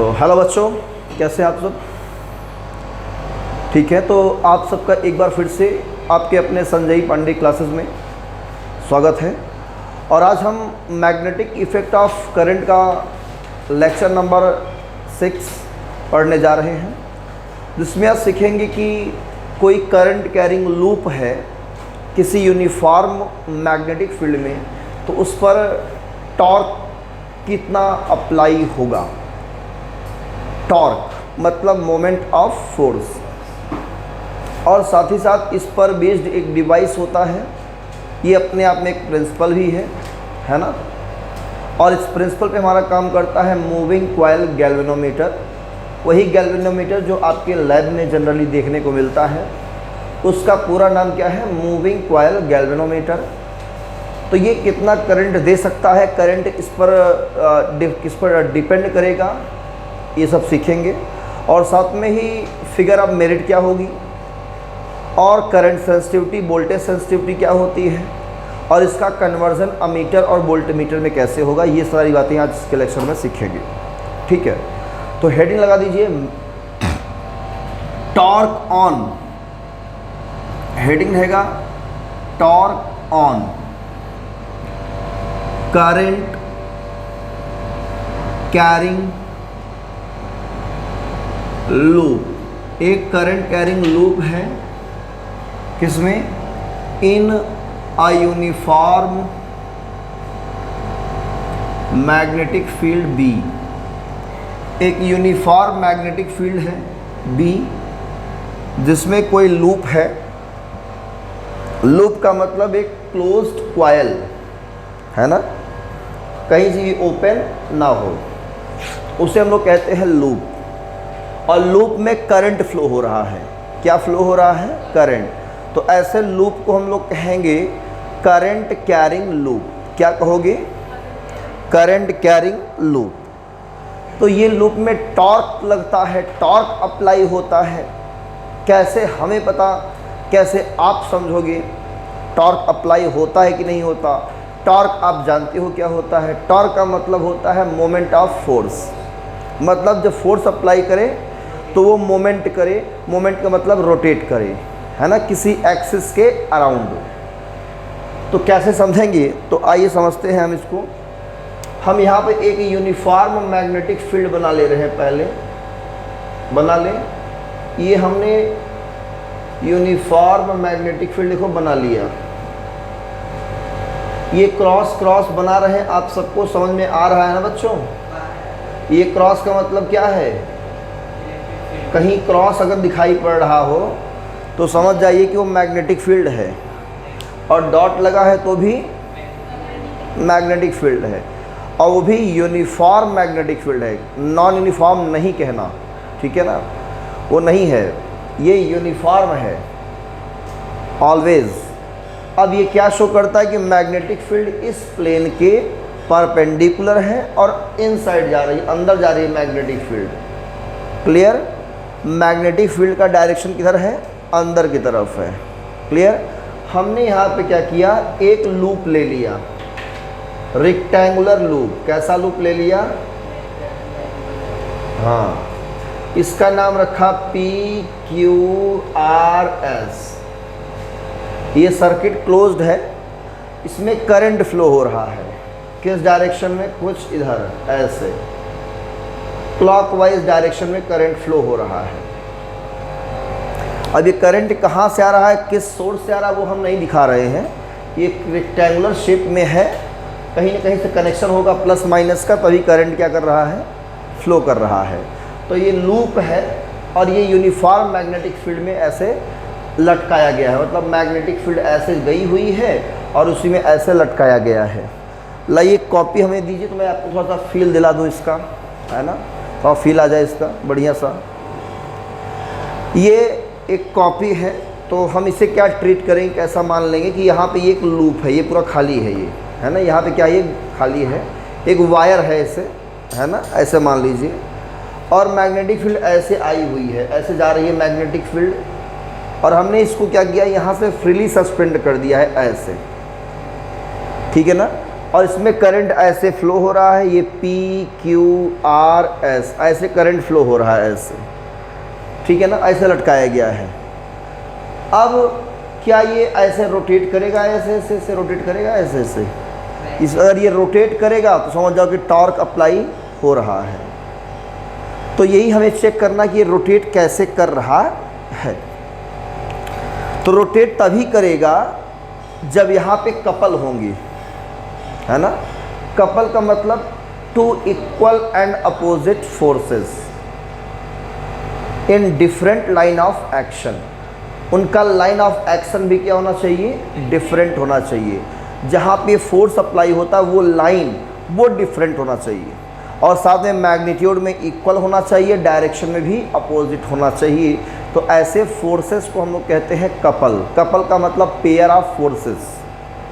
तो हेलो बच्चों, कैसे हैं आप सब? ठीक है, तो आप सबका एक बार फिर से आपके अपने संजय पांडे क्लासेस में स्वागत है। और आज हम मैग्नेटिक इफ़ेक्ट ऑफ करंट का लेक्चर नंबर 6 पढ़ने जा रहे हैं, जिसमें आज सीखेंगे कि कोई करंट कैरिंग लूप है किसी यूनिफॉर्म मैग्नेटिक फील्ड में, तो उस पर टॉर्क कितना अप्लाई होगा। टॉर्क मतलब मोमेंट ऑफ फोर्स, और साथ ही साथ इस पर बेस्ड एक डिवाइस होता है। ये अपने आप में एक प्रिंसिपल भी है ना। और इस प्रिंसिपल पे हमारा काम करता है मूविंग कॉइल गैल्वेनोमीटर। वही गैल्वेनोमीटर जो आपके लैब में जनरली देखने को मिलता है, उसका पूरा नाम क्या है? Moving coil galvanometer. तो ये कितना करंट दे सकता है, करंट किस पर डिपेंड करेगा, ये सब सीखेंगे। और साथ में ही फिगर ऑफ मेरिट क्या होगी, और करंट सेंसिटिविटी, वोल्टेज सेंसिटिविटी क्या होती है, और इसका कन्वर्जन अमीटर और वोल्टमीटर में कैसे होगा, ये सारी बातें आज इसके लेक्चर में सीखेंगे। ठीक है, तो हेडिंग लगा दीजिए टॉर्क ऑन। हेडिंग रहेगा torque on current carrying loop. एक करंट कैरिंग लूप है किसमें? In a uniform magnetic field B. एक यूनिफॉर्म मैग्नेटिक फील्ड है बी, जिसमें कोई लूप है। लूप का मतलब एक क्लोज्ड कॉइल है ना, कहीं से भी ओपन ना हो, उसे हम लोग कहते हैं लूप। और लूप में करंट फ्लो हो रहा है। क्या फ्लो हो रहा है? करंट। तो ऐसे लूप को हम लोग कहेंगे करंट कैरिंग लूप। क्या कहोगे? Current carrying loop. तो ये लूप में टॉर्क लगता है, टॉर्क अप्लाई होता है। कैसे हमें पता, कैसे आप समझोगे टॉर्क अप्लाई होता है कि नहीं होता? टॉर्क आप जानते हो क्या होता है? टॉर्क का मतलब होता है मोमेंट ऑफ फोर्स। मतलब जब फोर्स अप्लाई करे तो वो मोमेंट करे। मोमेंट का मतलब रोटेट करे, है ना, किसी एक्सिस के अराउंड। तो कैसे समझेंगे? तो आइए समझते हैं हम इसको। हम यहाँ पे एक यूनिफॉर्म मैग्नेटिक फील्ड बना ले रहे हैं। पहले बना लें, ये हमने यूनिफॉर्म मैग्नेटिक फील्ड देखो बना लिया। ये क्रॉस क्रॉस बना रहे हैं, आप सबको समझ में आ रहा है ना बच्चों? ये क्रॉस का मतलब क्या है? कहीं क्रॉस अगर दिखाई पड़ रहा हो तो समझ जाइए कि वो मैग्नेटिक फील्ड है, और डॉट लगा है तो भी मैग्नेटिक फील्ड है, और वो भी यूनिफॉर्म मैग्नेटिक फील्ड है। नॉन यूनिफॉर्म नहीं कहना, ठीक है ना, वो नहीं है, ये यूनिफॉर्म है ऑलवेज। अब ये क्या शो करता है कि मैग्नेटिक फील्ड इस प्लेन के परपेंडिकुलर है और इनसाइड जा रही है, अंदर जा रही है magnetic field. Clear? Magnetic field का डायरेक्शन किधर है? अंदर की तरफ है। क्लियर? हमने यहाँ पे क्या किया, एक लूप ले लिया, रेक्टेंगुलर लूप। कैसा लूप ले लिया? हाँ, इसका नाम रखा PQRS। ये सर्किट क्लोज्ड है, इसमें करंट फ्लो हो रहा है। किस डायरेक्शन में? कुछ इधर ऐसे क्लॉकवाइज डायरेक्शन में करंट फ्लो हो रहा है। अब ये करंट कहाँ से आ रहा है, किस सोर्स से आ रहा है, वो हम नहीं दिखा रहे हैं। ये रेक्टेंगुलर शेप में है, कहीं ना कहीं से कनेक्शन होगा प्लस माइनस का, तभी करंट क्या कर रहा है? फ्लो कर रहा है। तो ये लूप है, और ये यूनिफॉर्म मैग्नेटिक फील्ड में ऐसे लटकाया गया है। मतलब मैग्नेटिक फील्ड ऐसे गई हुई है और उसी में ऐसे लटकाया गया है। लाइए कॉपी हमें दीजिए, तो मैं आपको थोड़ा सा फील दिला दूँ इसका, है ना, थोड़ा फील आ जाए इसका बढ़िया सा। ये एक कॉपी है, तो हम इसे क्या ट्रीट करेंगे, कैसा मान लेंगे कि यहाँ पे एक लूप है, ये पूरा खाली है, ये है ना, यहाँ पे क्या ये खाली है, एक वायर है ऐसे, है ना, ऐसे मान लीजिए। और मैग्नेटिक फील्ड ऐसे आई हुई है, ऐसे जा रही है मैग्नेटिक फील्ड, और हमने इसको क्या किया, यहाँ से फ्रीली सस्पेंड कर दिया है ऐसे। ठीक है ना, और इसमें करंट ऐसे फ्लो हो रहा है, ये P Q R S ऐसे करंट फ्लो हो रहा है ऐसे, ठीक है ना, ऐसे लटकाया गया है। अब क्या ये ऐसे रोटेट करेगा, ऐसे ऐसे ऐसे रोटेट करेगा, ऐसे ऐसे इस अगर ये रोटेट करेगा तो समझ जाओ कि टॉर्क अप्लाई हो रहा है। तो यही हमें चेक करना कि ये रोटेट कैसे कर रहा है। तो रोटेट तभी करेगा जब यहाँ पे कपल होंगी, है ना। कपल का मतलब two equal and opposite forces in different line of action. उनका लाइन ऑफ एक्शन भी क्या होना चाहिए, डिफरेंट होना चाहिए। जहाँ पे फोर्स अप्लाई होता है वो लाइन वो डिफरेंट होना चाहिए, और साथ में मैग्नीट्यूड में इक्वल होना चाहिए, डायरेक्शन में भी अपोजिट होना चाहिए। तो ऐसे फोर्सेस को हम लोग कहते हैं कपल। कपल का मतलब पेयर ऑफ फोर्सेस।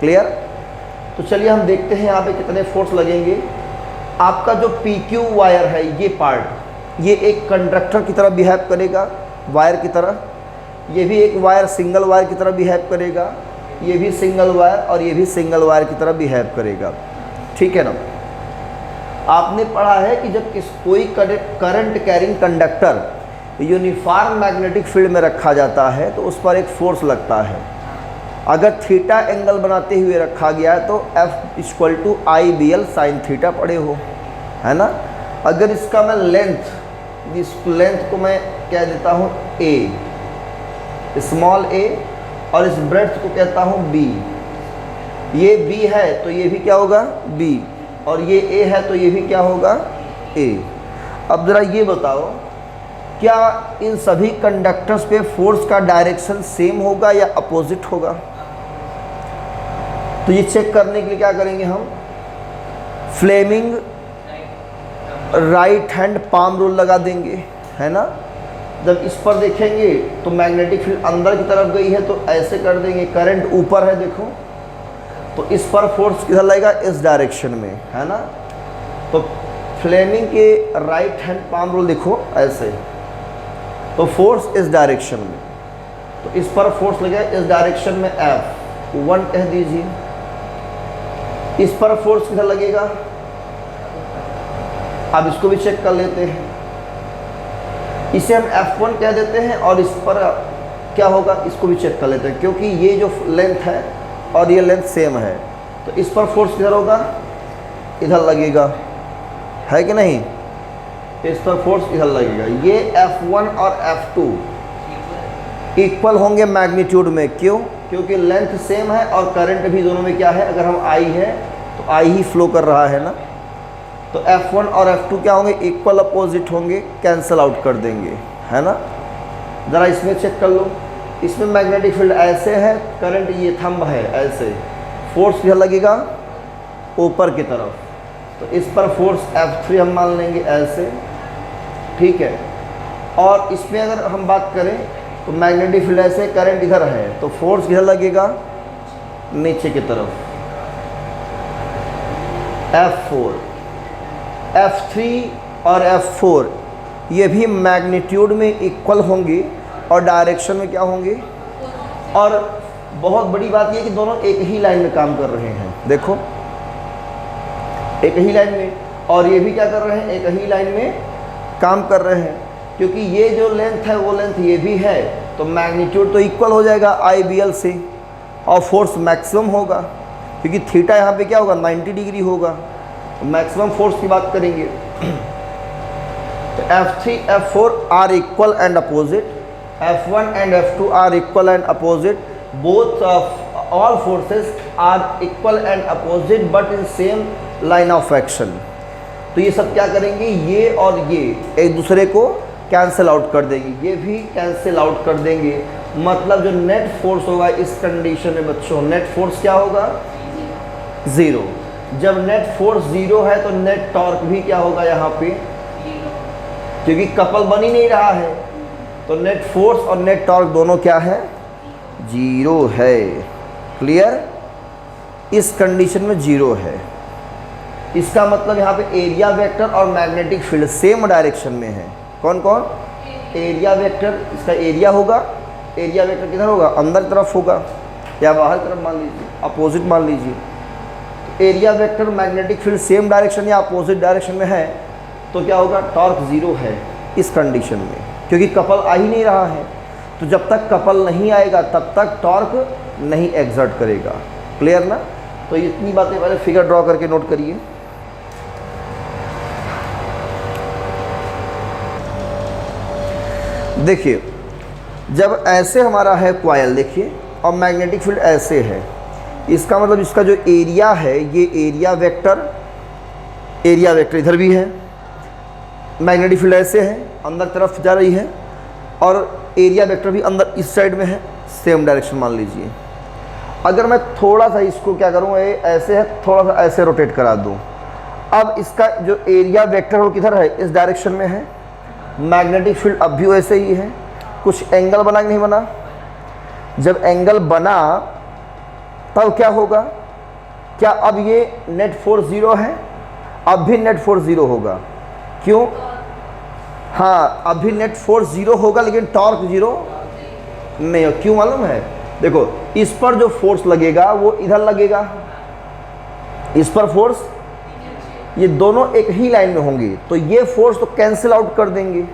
क्लियर। तो चलिए हम देखते हैं यहाँ पे कितने फोर्स लगेंगे। आपका जो PQ वायर है ये पार्ट, ये एक कंडक्टर की तरह बिहेव करेगा, वायर की तरह। ये भी एक वायर सिंगल वायर की तरह बिहेव करेगा, ये भी सिंगल वायर और ये भी सिंगल वायर की तरह बिहेव करेगा, ठीक है ना। आपने पढ़ा है कि जब कोई current carrying conductor uniform magnetic field में रखा जाता है तो उस पर एक फोर्स लगता है। अगर थीटा एंगल बनाते हुए रखा गया है तो F = IBL sin थीटा पढ़े हो, है ना। अगर इसका मैं इस लेंथ को मैं कह देता हूँ A, स्मॉल a, और इस ब्रेड्थ को कहता हूँ B। ये B है तो ये भी क्या होगा B, और ये A है तो ये भी क्या होगा A। अब ज़रा ये बताओ, क्या इन सभी कंडक्टर्स पे फोर्स का डायरेक्शन सेम होगा या अपोजिट होगा? तो ये चेक करने के लिए क्या करेंगे हम, Fleming right hand palm rule लगा देंगे, है ना। जब इस पर देखेंगे तो मैग्नेटिक फील्ड अंदर की तरफ गई है तो ऐसे कर देंगे, करंट ऊपर है देखो, तो इस पर फोर्स किधर लगेगा, इस डायरेक्शन में, है ना। तो फ्लेमिंग के राइट हैंड पाम रूल देखो ऐसे, तो फोर्स इस डायरेक्शन में, तो इस पर फोर्स लगेगा इस डायरेक्शन में F1 कह दीजिए। इस पर फोर्स किधर लगेगा, अब इसको भी चेक कर लेते हैं। इसे हम F1 कह देते हैं और इस पर क्या होगा इसको भी चेक कर लेते हैं, क्योंकि ये जो लेंथ है और ये लेंथ सेम है। तो इस पर फोर्स किधर होगा, इधर लगेगा, है कि नहीं। इस पर फोर्स इधर लगेगा। ये F1 और F2 इक्वल होंगे मैग्नीट्यूड में, क्यों, क्योंकि लेंथ सेम है और करंट भी दोनों में क्या है, अगर हम I है तो I ही फ्लो कर रहा है ना। तो F1 और F2 क्या होंगे, इक्वल अपोजिट होंगे, कैंसिल आउट कर देंगे, है ना। ज़रा इसमें चेक कर लो, इसमें मैग्नेटिक फील्ड ऐसे है, करंट ये थंब है ऐसे, फोर्स किधर लगेगा, ऊपर की तरफ। तो इस पर फोर्स F3 हम मान लेंगे ऐसे, ठीक है। और इसमें अगर हम बात करें तो मैग्नेटिक फील्ड ऐसे, करंट इधर है, तो फोर्स किधर लगेगा, नीचे की तरफ, F4। F3 और F4 ये भी मैग्नीट्यूड में इक्वल होंगे और डायरेक्शन में क्या होंगे। और बहुत बड़ी बात ये कि दोनों एक ही लाइन में काम कर रहे हैं, देखो एक ही लाइन में, और ये भी क्या कर रहे हैं, एक ही लाइन में काम कर रहे हैं, क्योंकि ये जो लेंथ है वो लेंथ ये भी है, तो मैग्नीट्यूड तो इक्वल हो जाएगा IBL से, और फोर्स मैक्सिमम होगा, क्योंकि थीटा यहाँ पे क्या होगा, 90 डिग्री होगा। मैक्सिमम फोर्स की बात करेंगे तो F3 F4 are equal and opposite, F1 and F2 are equal and opposite, both all forces are equal and opposite but in same line of action. तो ये सब क्या करेंगे, ये और ये एक दूसरे को कैंसिल आउट कर देंगे, ये भी कैंसिल आउट कर देंगे। मतलब जो नेट फोर्स होगा इस कंडीशन में बच्चों, नेट फोर्स क्या होगा, ज़ीरो। जब नेट फोर्स ज़ीरो है तो नेट टॉर्क भी क्या होगा यहाँ पे, क्योंकि कपल बन ही नहीं रहा है, तो नेट फोर्स और नेट टॉर्क दोनों क्या है, जीरो है। क्लियर, इस कंडीशन में जीरो है। इसका मतलब यहाँ पे एरिया वेक्टर और मैग्नेटिक फील्ड सेम डायरेक्शन में है। कौन कौन, एरिया वेक्टर, इसका एरिया होगा, एरिया वेक्टर किधर होगा, अंदर तरफ होगा या बाहर तरफ मान लीजिए, अपोजिट मान लीजिए। Area vector magnetic field same direction या अपोजिट डायरेक्शन में है तो क्या होगा, टॉर्क ज़ीरो है इस कंडीशन में, क्योंकि कपल आ ही नहीं रहा है। तो जब तक कपल नहीं आएगा तब तक टॉर्क नहीं एग्जर्ट करेगा। क्लियर ना? तो इतनी बातें पहले फिगर ड्रॉ करके नोट करिए। देखिए जब ऐसे हमारा है कॉइल, देखिए, और मैग्नेटिक फील्ड ऐसे है, इसका मतलब इसका जो एरिया है ये एरिया वेक्टर इधर भी है, मैग्नेटिक फील्ड ऐसे है अंदर तरफ जा रही है, और एरिया वेक्टर भी अंदर इस साइड में है, सेम डायरेक्शन मान लीजिए। अगर मैं थोड़ा सा इसको क्या करूँ, ये ऐसे है, थोड़ा सा ऐसे रोटेट करा दूँ, अब इसका जो एरिया वेक्टर वो किधर है, इस डायरेक्शन में है, मैग्नेटिक फील्ड अब भी वैसे ही है। कुछ एंगल बना कि नहीं बना? जब एंगल बना तब क्या होगा, क्या अब ये नेट फोर्स ज़ीरो है? अब भी नेट फोर्स ज़ीरो होगा। क्यों? हाँ, अभी नेट फोर्स ज़ीरो होगा लेकिन टॉर्क ज़ीरो नहीं हो। क्यों मालूम है? देखो, इस पर जो फोर्स लगेगा वो इधर लगेगा, इस पर फोर्स, ये दोनों एक ही लाइन में होंगे, तो ये फोर्स तो कैंसिल आउट कर देंगे।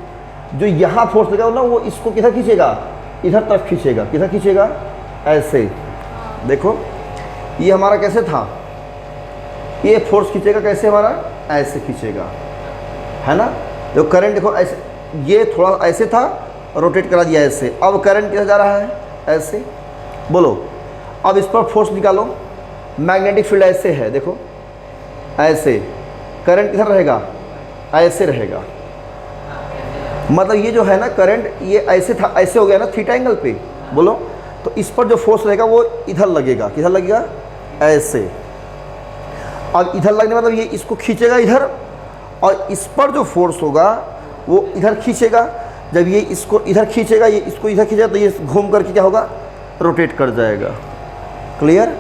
जो यहाँ फोर्स लगेगा ना वो इसको किधर खींचेगा, इधर तरफ खींचेगा। किधर खींचेगा? ऐसे। देखो ये हमारा कैसे था, ये फोर्स खींचेगा कैसे, हमारा ऐसे खींचेगा, है ना? जो करंट देखो ऐसे, ये थोड़ा ऐसे था, रोटेट करा दिया ऐसे, अब करंट किधर जा रहा है, ऐसे। बोलो अब इस पर फोर्स निकालो, मैग्नेटिक फील्ड ऐसे है, देखो ऐसे, करंट किधर रहेगा, ऐसे रहेगा। मतलब ये जो है ना करंट, ये ऐसे था, ऐसे हो गया ना थीटा एंगल पे। बोलो तो इस पर जो फोर्स रहेगा वो इधर लगेगा। किधर लगेगा? ऐसे। अब इधर लगने मतलब ये इसको खींचेगा इधर, और इस पर जो फोर्स होगा वो इधर खींचेगा। जब ये इसको इधर खींचेगा, ये इसको इधर खींचेगा, तो ये घूम करके क्या होगा, रोटेट कर जाएगा। क्लियर?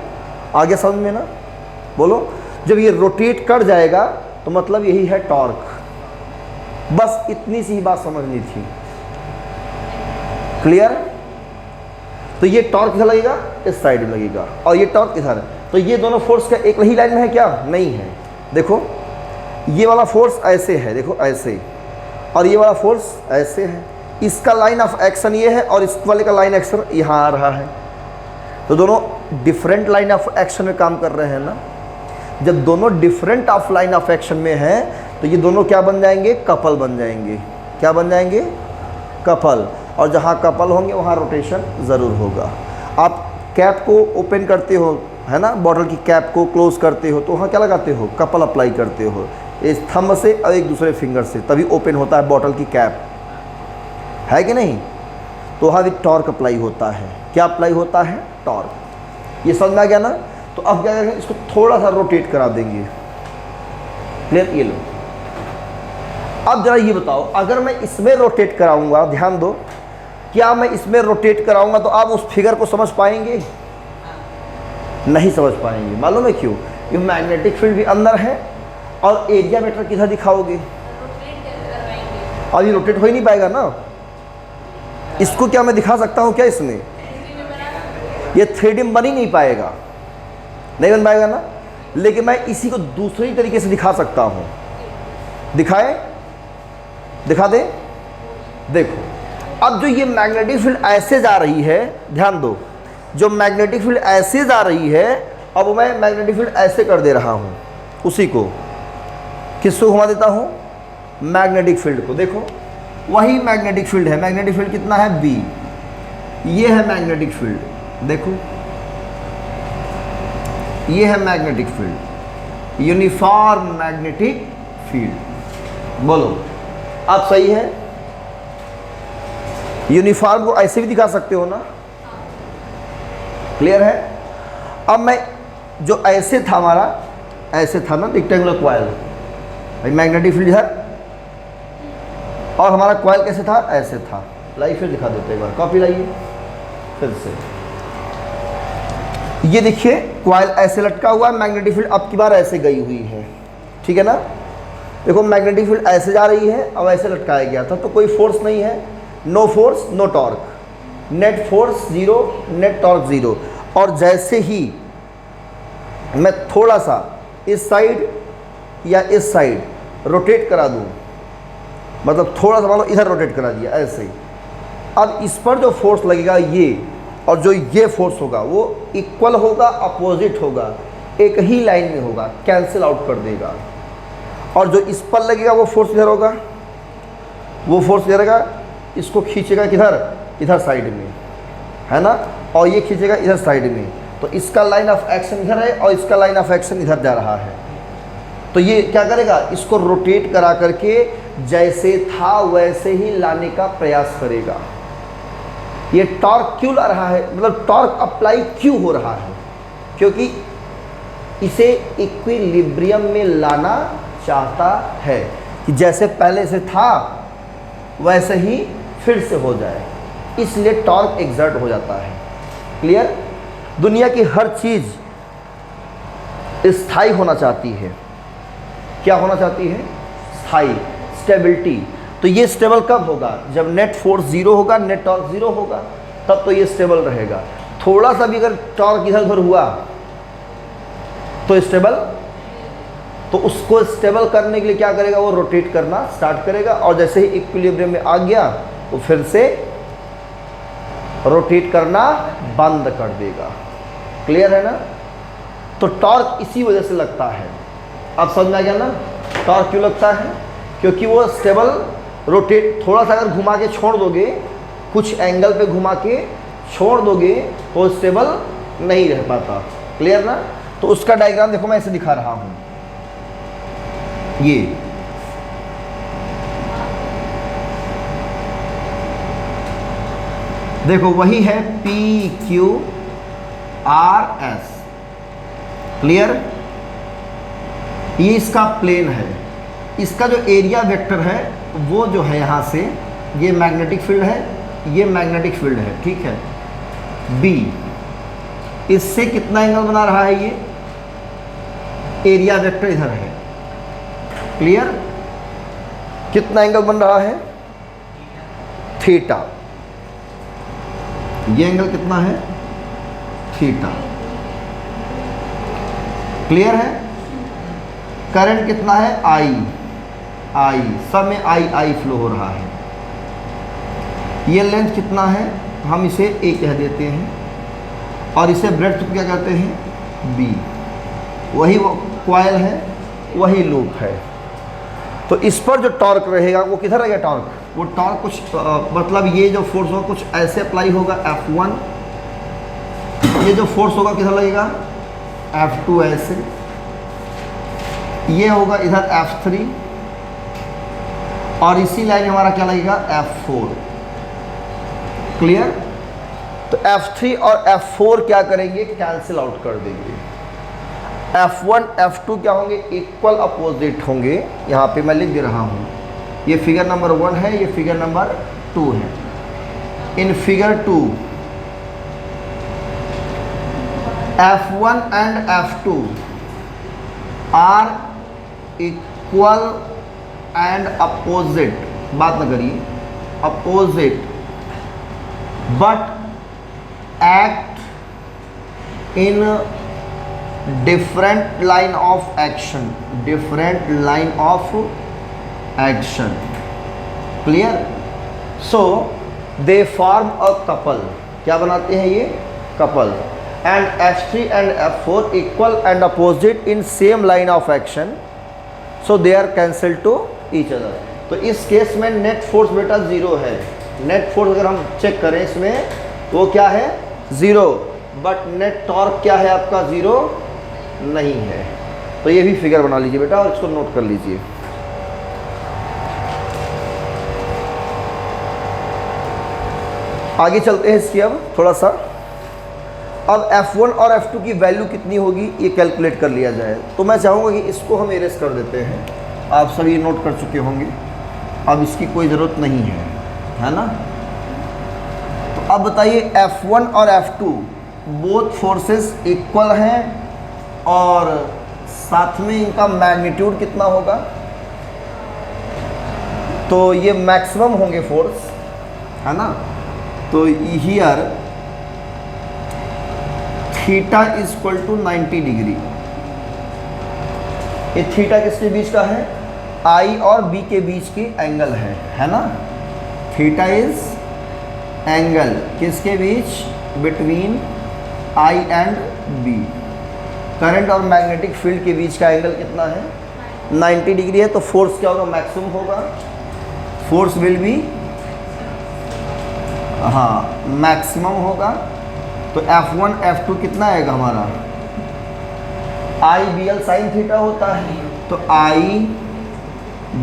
आगे समझ में ना? बोलो जब ये रोटेट कर जाएगा तो मतलब यही है टॉर्क। बस इतनी सी ही बात समझनी थी। क्लियर? तो ये टॉर्क इधर लगेगा, इस साइड में लगेगा, और ये टॉर्क इधर है। तो ये दोनों फोर्स का एक ही लाइन में है क्या? नहीं है। देखो ये वाला फोर्स ऐसे है, देखो ऐसे, और ये वाला फोर्स ऐसे है। इसका लाइन ऑफ एक्शन ये है और इस वाले का लाइन एक्शन यहाँ आ रहा है। तो दोनों डिफरेंट लाइन ऑफ एक्शन में काम कर रहे हैं ना। जब दोनों different of line of action में हैं तो ये दोनों क्या बन जाएंगे, कपल बन जाएंगे। क्या बन जाएंगे? कपल। और जहाँ कपल होंगे वहाँ रोटेशन ज़रूर होगा। आप कैप को ओपन करते हो, है ना, बॉटल की कैप को क्लोज करते हो, तो वहाँ क्या लगाते हो, कपल अप्लाई करते हो, इस थंब से और एक दूसरे फिंगर से, तभी ओपन होता है बॉटल की कैप, है कि नहीं? तो वहाँ भी टॉर्क अप्लाई होता है। क्या अप्लाई होता है? टॉर्क। ये समझ में आ गया ना? तो अब क्या करेंगे, इसको थोड़ा सा रोटेट करा देंगे। क्लियर? ये लो। अब जरा ये बताओ, अगर मैं इसमें रोटेट कराऊंगा, ध्यान दो, क्या मैं इसमें रोटेट कराऊंगा तो आप उस फिगर को समझ पाएंगे? नहीं समझ पाएंगे। मालूम है क्यों? क्योंकि मैग्नेटिक फील्ड भी अंदर है और एरिया वेक्टर किधर दिखाओगे? और ये रोटेट हो ही नहीं पाएगा ना। इसको क्या मैं दिखा सकता हूँ क्या इसमें? ये 3D में बन ही नहीं पाएगा, नहीं बन पाएगा ना। लेकिन मैं इसी को दूसरी तरीके से दिखा सकता हूँ। दिखाए? दिखा दे? देखो अब जो ये मैग्नेटिक फील्ड ऐसे जा रही है, ध्यान दो, जो मैग्नेटिक फील्ड ऐसे जा रही है, अब मैं मैग्नेटिक फील्ड ऐसे कर दे रहा हूँ, उसी को किसको घुमा देता हूँ? मैग्नेटिक फील्ड को। देखो वही मैग्नेटिक फील्ड है। मैग्नेटिक फील्ड कितना है? B। ये है मैग्नेटिक फील्ड, देखो ये है magnetic field, uniform magnetic field. बोलो अब सही है? यूनिफॉर्म को ऐसे भी दिखा सकते हो ना। क्लियर है? अब मैं जो ऐसे था, हमारा ऐसे था ना रेक्टेंगुलर कॉइल, भाई मैग्नेटिक फील्ड इधर, और हमारा कॉइल कैसे था? ऐसे था। लाइए फिर दिखा देते एक बार, कॉपी लाइए फिर से। ये देखिए कॉइल ऐसे लटका हुआ है, मैग्नेटिक फील्ड अब की बार ऐसे गई हुई है, ठीक है ना। देखो मैग्नेटिक फील्ड ऐसे जा रही है, अब ऐसे लटकाया गया था, तो कोई फोर्स नहीं है, no force no torque, net force zero, net torque zero. और जैसे ही मैं थोड़ा सा इस साइड या इस साइड रोटेट करा दूँ, मतलब थोड़ा सा मान लो इधर रोटेट करा दिया ऐसे ही, अब इस पर जो फोर्स लगेगा ये और जो ये फोर्स होगा वो इक्वल होगा, अपोजिट होगा, एक ही लाइन में होगा, कैंसिल आउट कर देगा। और जो इस पर लगेगा वो फोर्स इधर होगा, वो फोर्स इधर रहेगा, इसको खींचेगा किधर, इधर साइड में, है ना, और ये खींचेगा इधर साइड में। तो इसका लाइन ऑफ एक्शन इधर है और इसका लाइन ऑफ एक्शन इधर जा रहा है। तो ये क्या करेगा, इसको रोटेट करा करके जैसे था वैसे ही लाने का प्रयास करेगा। ये टॉर्क क्यों ला रहा है, मतलब टॉर्क अप्लाई क्यों हो रहा है, क्योंकि इसे इक्विलिब्रियम में लाना चाहता है कि जैसे पहले से था वैसे ही फिर से हो जाए, इसलिए टॉर्क एग्जर्ट हो जाता है। क्लियर? दुनिया की हर चीज़ स्थायी होना चाहती है। क्या होना चाहती है? स्थायी, स्टेबिलिटी। तो ये स्टेबल कब होगा, जब नेट फोर्स जीरो होगा, नेट टॉर्क जीरो होगा, तब तो ये स्टेबल रहेगा। थोड़ा सा भी अगर टॉर्क इधर उधर हुआ तो स्टेबल, तो उसको स्टेबल करने के लिए क्या करेगा, वो रोटेट करना स्टार्ट करेगा, और जैसे ही इक्विलिब्रियम में आ गया तो फिर से रोटेट करना बंद कर देगा। क्लियर है ना? तो टॉर्क इसी वजह से लगता है। अब समझ में आ गया ना टॉर्क क्यों लगता है? क्योंकि वो स्टेबल रोटेट, थोड़ा सा अगर घुमा के छोड़ दोगे, कुछ एंगल पे घुमा के छोड़ दोगे तो स्टेबल नहीं रह पाता। क्लियर ना? तो उसका डायग्राम देखो, मैं ऐसे दिखा रहा हूं, ये देखो वही है PQRS। क्लियर? ये इसका प्लेन है, इसका जो एरिया वेक्टर है वो जो है यहाँ से, ये मैग्नेटिक फील्ड है, ये मैग्नेटिक फील्ड है, ठीक है। B इससे कितना एंगल बना रहा है, ये एरिया वेक्टर इधर है। क्लियर? कितना एंगल बन रहा है? थीटा। ये एंगल कितना है? थीटा। क्लियर है? करंट कितना है? I सब में I फ्लो हो रहा है। ये लेंथ कितना है? हम इसे A कह देते हैं, और इसे ब्रेड्थ क्या कहते हैं? B। वही वो कॉइल है, वही लूप है। तो इस पर जो टॉर्क रहेगा वो किधर रहेगा टॉर्क? वो टॉर्क कुछ मतलब ये जो फोर्स होगा कुछ ऐसे अप्लाई होगा F1, ये जो फोर्स होगा किधर लगेगा? F2 ऐसे, ये होगा इधर F3, और इसी लाइन हमारा क्या लगेगा? F4। क्लियर? तो F3 और F4 क्या करेंगे? कैंसिल आउट कर देंगे। F1 F2 क्या होंगे? इक्वल अपोजिट होंगे। यहाँ पे मैं लिख दे रहा हूँ, ये फिगर नंबर 1 है, ये फिगर नंबर 2 है। In figure 2 F1 and F2 are equal and opposite, बात ना करिए, opposite, but act in different line of action, different line of action. Clear? So they form a couple. क्या बनाते हैं ये? Couple. And F3 and F4 equal and opposite in same line of action, so they are cancel to each other. तो इस case में net force बेटा zero है। Net force अगर हम चेक करें इसमें तो वो क्या है? जीरो। बट नेट टॉर्क क्या है आपका? जीरो नहीं है। तो ये भी फिगर बना लीजिए बेटा और इसको नोट कर लीजिए। आगे चलते हैं इसकी अब थोड़ा सा। अब F1 और F2 की वैल्यू कितनी होगी ये कैलकुलेट कर लिया जाए। तो मैं चाहूँगा कि इसको हम एरेस कर देते हैं। आप सभी नोट कर चुके होंगे, अब इसकी कोई ज़रूरत नहीं है ना। तो अब बताइए F1 और F2 बोथ फोर्सेस इक्वल हैं और साथ में इनका मैग्नीट्यूड कितना होगा? तो ये मैक्सिमम होंगे फोर्स, है ना। तो here theta is equal to 90 degree, ये थीटा किसके बीच का है? आई और बी के बीच की एंगल है ना। थीटा इज एंगल किसके बीच? Between I and B. Current और मैग्नेटिक फील्ड के बीच का एंगल कितना है? 90 डिग्री है। तो फोर्स क्या होगा? मैक्सिमम होगा। फोर्स विल बी मैक्सिमम होगा। तो F1 F2 कितना आएगा हमारा? आई बी एल साइन थीटा होता है। तो आई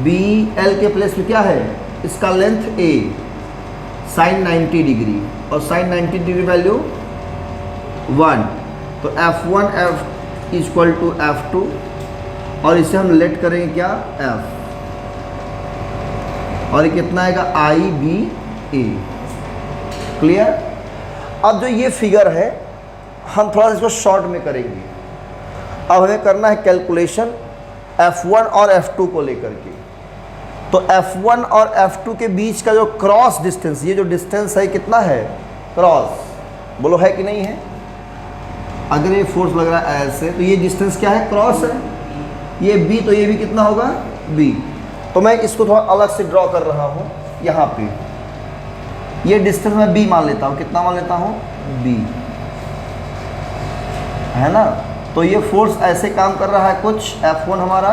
बी एल के प्लेस पे क्या है? इसका लेंथ ए, साइन 90 डिग्री, और साइन 90 डिग्री वैल्यू 1। तो F1 F equal to F2, और इसे हम लेट करेंगे क्या? F। और ये कितना आएगा? आई बी ए। क्लियर? अब जो ये फिगर है हम थोड़ा सा इसको शॉर्ट में करेंगे। अब हमें करना है कैलकुलेशन F1 और F2 को लेकर के। तो F1 और F2 के बीच का जो क्रॉस डिस्टेंस, ये जो डिस्टेंस है कितना है? क्रॉस, बोलो है कि नहीं है? अगर ये फोर्स लग रहा है ऐसे, तो ये डिस्टेंस क्या है? क्रॉस है। ये B, तो ये भी कितना होगा? B। तो मैं इसको थोड़ा अलग से ड्रॉ कर रहा हूँ। यहाँ पे ये डिस्टेंस मैं B मान लेता हूँ। कितना मान लेता हूँ? B, है ना। तो ये फोर्स ऐसे काम कर रहा है कुछ F1 हमारा,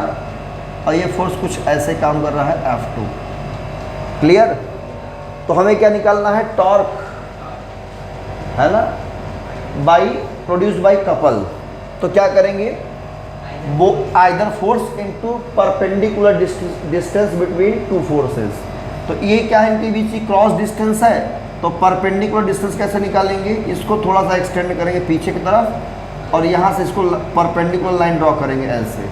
और ये फोर्स कुछ ऐसे काम कर रहा है F2। क्लियर? तो हमें क्या निकालना है? टॉर्क, है ना, प्रोड्यूस्ड बाई कपल। तो क्या करेंगे? वो either force into perpendicular distance between two forces. तो ये क्या है? इनके बीच की क्रॉस डिस्टेंस है। तो परपेंडिकुलर डिस्टेंस कैसे निकालेंगे? इसको थोड़ा सा एक्सटेंड करेंगे पीछे की तरफ, और यहाँ से इसको परपेंडिकुलर लाइन ड्रॉ करेंगे ऐसे,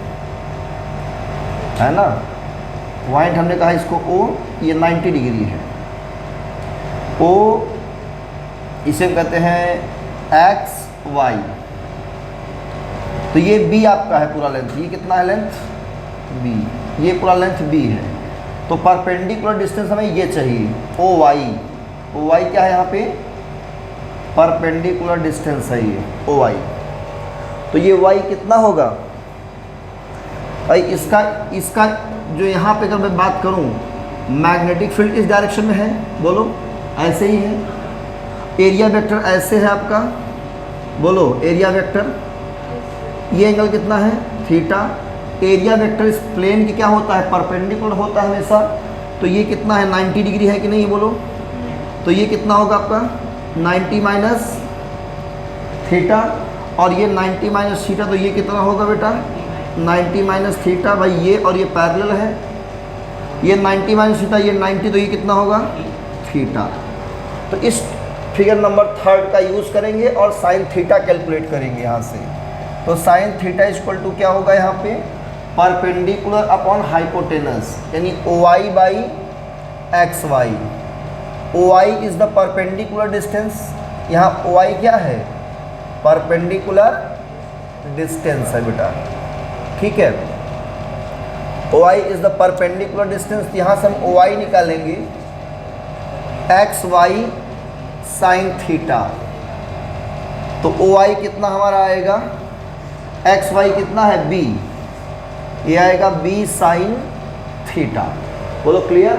है ना। पॉइंट हमने कहा इसको O, ये 90 डिग्री है। O इसे कहते हैं एक्स वाई। तो ये B आपका है पूरा लेंथ। ये कितना है लेंथ? B। ये पूरा लेंथ B है। तो परपेंडिकुलर डिस्टेंस हमें ये चाहिए, OY। OY क्या है यहाँ पे? परपेंडिकुलर डिस्टेंस है ये OY। तो ये Y कितना होगा भाई? इसका जो यहाँ पे अगर मैं बात करूँ, मैग्नेटिक फील्ड इस डायरेक्शन में है, बोलो ऐसे ही है। एरिया वेक्टर ऐसे है आपका, बोलो एरिया वेक्टर। ये एंगल कितना है? थीटा। एरिया वेक्टर इस प्लेन की क्या होता है? परपेंडिकुलर होता है हमेशा। तो ये कितना है? 90 डिग्री है कि नहीं, बोलो। तो ये कितना होगा आपका? 90 माइनस थीटा, और ये 90 माइनस थीटा, तो ये कितना होगा बेटा? 90 माइनस थीटा। भाई ये और ये पैरेलल है। ये 90 माइनस थीटा, ये 90, तो ये कितना होगा? थीटा। तो इस फिगर नंबर 3 का यूज़ करेंगे और साइन थीटा कैलकुलेट करेंगे यहाँ से। तो साइन थीटा इक्वल टू क्या होगा यहाँ पे? परपेंडिकुलर अपॉन हाइपोटेनस, यानी OI by XY। OI is the perpendicular distance. यहाँ OI क्या है? परपेंडिकुलर डिस्टेंस है बेटा, ठीक है। OI is the perpendicular distance. यहाँ से हम OI निकालेंगे XY साइन थीटा। तो OI कितना हमारा आएगा? XY कितना है? B। ये आएगा B साइन थीटा। बोलो क्लियर?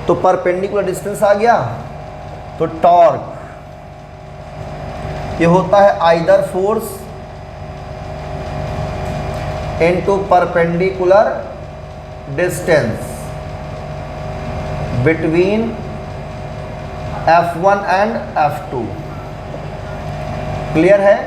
तो परपेंडिकुलर डिस्टेंस आ गया। तो टॉर्क ये होता है either force into perpendicular distance between F1 and F2। Clear है?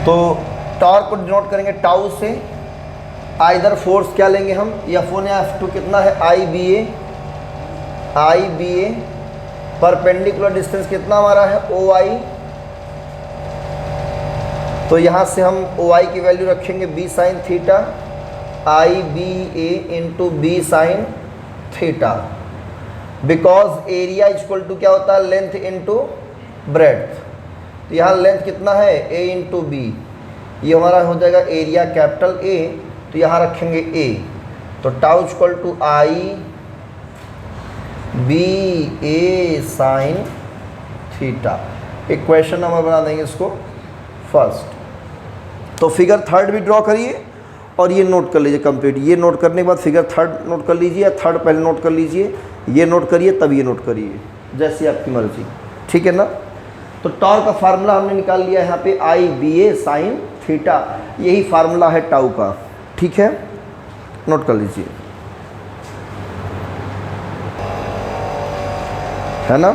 तो टॉर्क को डिनोट करेंगे टाउ से। आइदर फोर्स क्या लेंगे हम? F1 या F2 कितना है? आई बी ए। परपेंडिकुलर डिस्टेंस कितना हमारा है? OI। तो यहाँ से हम OI की वैल्यू रखेंगे B sine theta, I B A into B sine theta. Because area equal to क्या होता है? Length into breadth. तो यहाँ लेंथ कितना है? A into B. ये हमारा हो जाएगा एरिया कैपिटल A, तो यहाँ रखेंगे A। तो tau equal to I B A sine theta. एक क्वेश्चन नंबर बना देंगे इसको फर्स्ट। तो फिगर थर्ड भी ड्रॉ करिए और ये नोट कर लीजिए कंप्लीट। ये नोट करने के बाद फिगर थर्ड नोट कर लीजिए, या थर्ड पहले नोट कर लीजिए, ये नोट करिए तब ये नोट करिए, जैसी आपकी मर्जी, ठीक है ना। तो टॉर्क का फार्मूला हमने निकाल लिया यहाँ पे, आई बी ए साइन थीटा, यही फार्मूला है टाउ का, ठीक है, नोट कर लीजिए, है ना।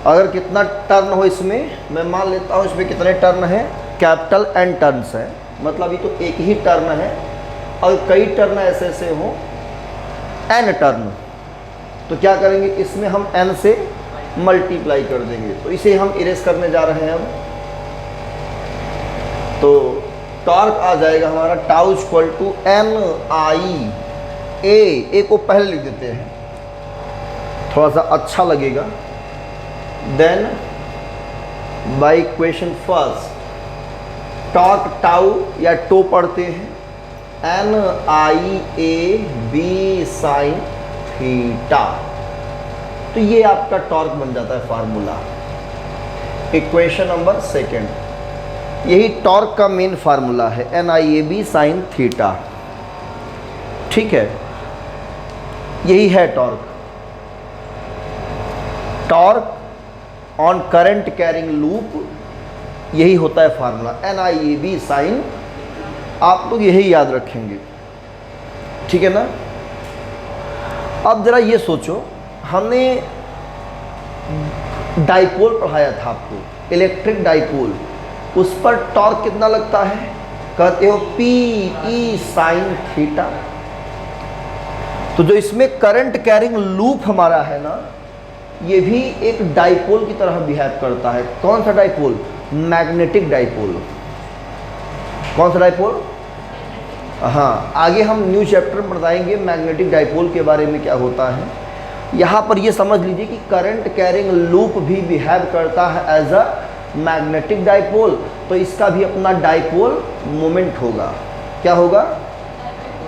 अगर कितना टर्न हो इसमें, मैं मान लेता हूँ इसमें कितने टर्न है, कैपिटल एन टर्न्स है, मतलब ये तो एक ही टर्न है, और कई टर्न ऐसे ऐसे हो एन टर्न, तो क्या करेंगे इसमें हम एन से मल्टीप्लाई कर देंगे। तो इसे हम इरेज करने जा रहे हैं अब। तो टॉर्क आ जाएगा हमारा tau equal to N I A को पहले लिख देते हैं, थोड़ा सा अच्छा लगेगा। Then by equation first, torque tau या टो पढ़ते हैं, N I A B sine theta, तो ये आपका टॉर्क बन जाता है फार्मूला। इक्वेशन नंबर सेकेंड, यही टॉर्क का मेन फार्मूला है, N I A B sine theta, ठीक है, यही है torque. Torque on current carrying loop, यही होता है formula, N I A B sine, आप लोग यही याद रखेंगे, ठीक है ना। अब जरा ये सोचो, हमने डाइपोल पढ़ाया था आपको, इलेक्ट्रिक डाइपोल, उस पर टॉर्क कितना लगता है, कहते हो पी ई साइन थीटा। तो जो इसमें करंट कैरिंग लूप हमारा है ना, ये भी एक डाइपोल की तरह बिहेव करता है। कौन सा डाइपोल, मैग्नेटिक डाइपोल। कौन सा डाइपोल, हाँ, आगे हम न्यू चैप्टर में बताएंगे मैग्नेटिक डाइपोल के बारे में क्या होता है। यहाँ पर ये समझ लीजिए कि करंट कैरिंग लूप भी बिहेव करता है एज अ मैग्नेटिक डाइपोल, तो इसका भी अपना डाइपोल मोमेंट होगा। क्या होगा,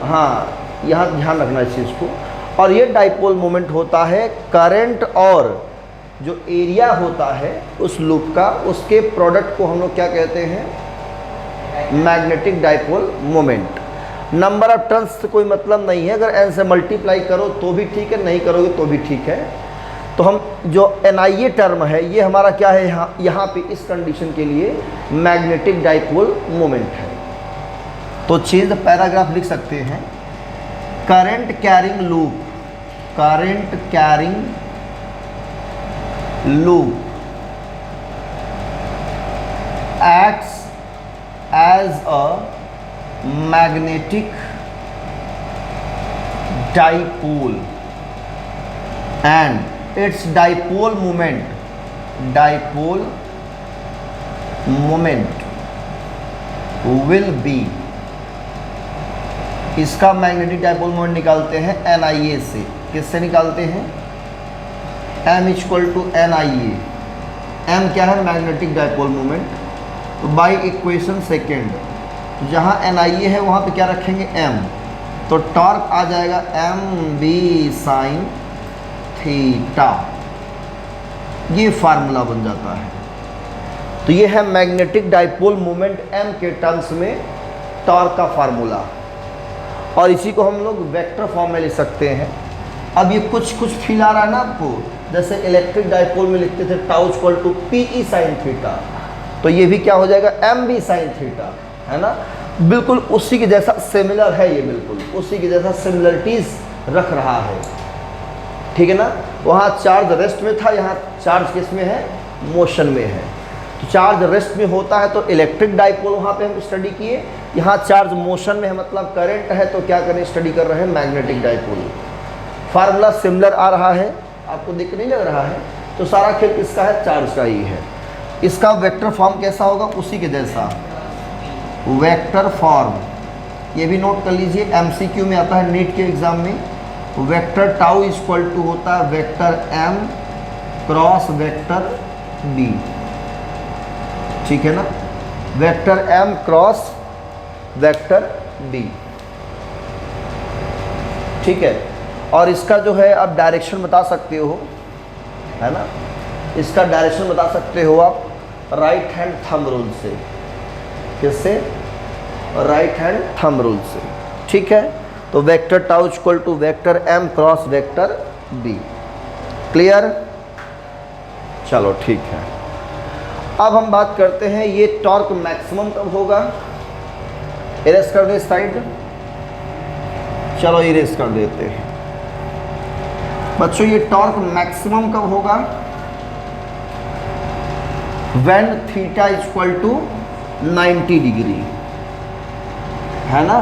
हाँ, यहाँ ध्यान रखना इस चीज़ को। और ये डाइपोल मोमेंट होता है करंट और जो एरिया होता है उस लूप का, उसके प्रोडक्ट को हम लोग क्या कहते हैं, magnetic dipole moment. Number of turns से कोई मतलब नहीं है, अगर एन से मल्टीप्लाई करो तो भी ठीक है, नहीं करोगे तो भी ठीक है। तो हम जो NIA टर्म है ये हमारा क्या है, यहाँ पे इस कंडीशन के लिए मैग्नेटिक डाइपोल मोमेंट है। तो चेंज पैराग्राफ लिख सकते हैं, current carrying loop, current carrying loop acts as a magnetic dipole and its dipole moment will be, इसका मैग्नेटिक डाइपोल मोमेंट निकालते हैं NIA से। किससे निकालते हैं, M equal to NIA। M क्या है, मैग्नेटिक डाइपोल मोमेंट। तो बाय इक्वेशन सेकेंड, जहाँ NIA है वहाँ पे क्या रखेंगे, M, तो टॉर्क आ जाएगा MB साइन थीटा, ये फार्मूला बन जाता है। तो ये है मैग्नेटिक डाइपोल मोमेंट M के टर्म्स में टॉर्क का फार्मूला, और इसी को हम लोग वेक्टर फॉर्म में लिख सकते हैं। अब ये कुछ फील आ रहा है ना आपको, जैसे इलेक्ट्रिक डाइपोल में लिखते थे tau equal to PE sine theta, तो ये भी क्या हो जाएगा, MB साइन थीटा, है ना। बिल्कुल उसी के जैसा सिमिलर है, ये बिल्कुल उसी के जैसा सिमिलरिटीज रख रहा है, ठीक है ना। वहाँ चार्ज रेस्ट में था, यहाँ चार्ज किस में है, मोशन में है। तो चार्ज रेस्ट में होता है तो इलेक्ट्रिक डाइपोल वहाँ पे हम स्टडी किए, यहाँ चार्ज मोशन में है मतलब करंट है, तो क्या करें, स्टडी कर रहे हैं मैग्नेटिक डाइपोल। फार्मूला सिमिलर आ रहा है, आपको दिख नहीं लग रहा है, तो सारा खेल किसका है, चार्ज का ही है। इसका वेक्टर फॉर्म कैसा होगा, उसी के जैसा वेक्टर फॉर्म, ये भी नोट कर लीजिए, MCQ में आता है नीट के एग्जाम में। वेक्टर टाउ इक्वल टू होता है vector M cross vector B, ठीक है ना, vector M cross vector B, ठीक है। और इसका जो है आप डायरेक्शन बता सकते हो, है ना, इसका डायरेक्शन बता सकते हो आप राइट हैंड थंब रूल से। किससे? राइट हैंड थंब रूल से। ठीक है, तो vector tau equal to vector m cross vector b। Clear? चलो ठीक है। अब हम बात करते हैं ये टॉर्क मैक्सिमम कब होगा। इरेज कर दे साइड, चलो इरेज कर देते हैं बच्चों। ये टॉर्क मैक्सिमम कब होगा? When theta equal to 90 degree, है ना।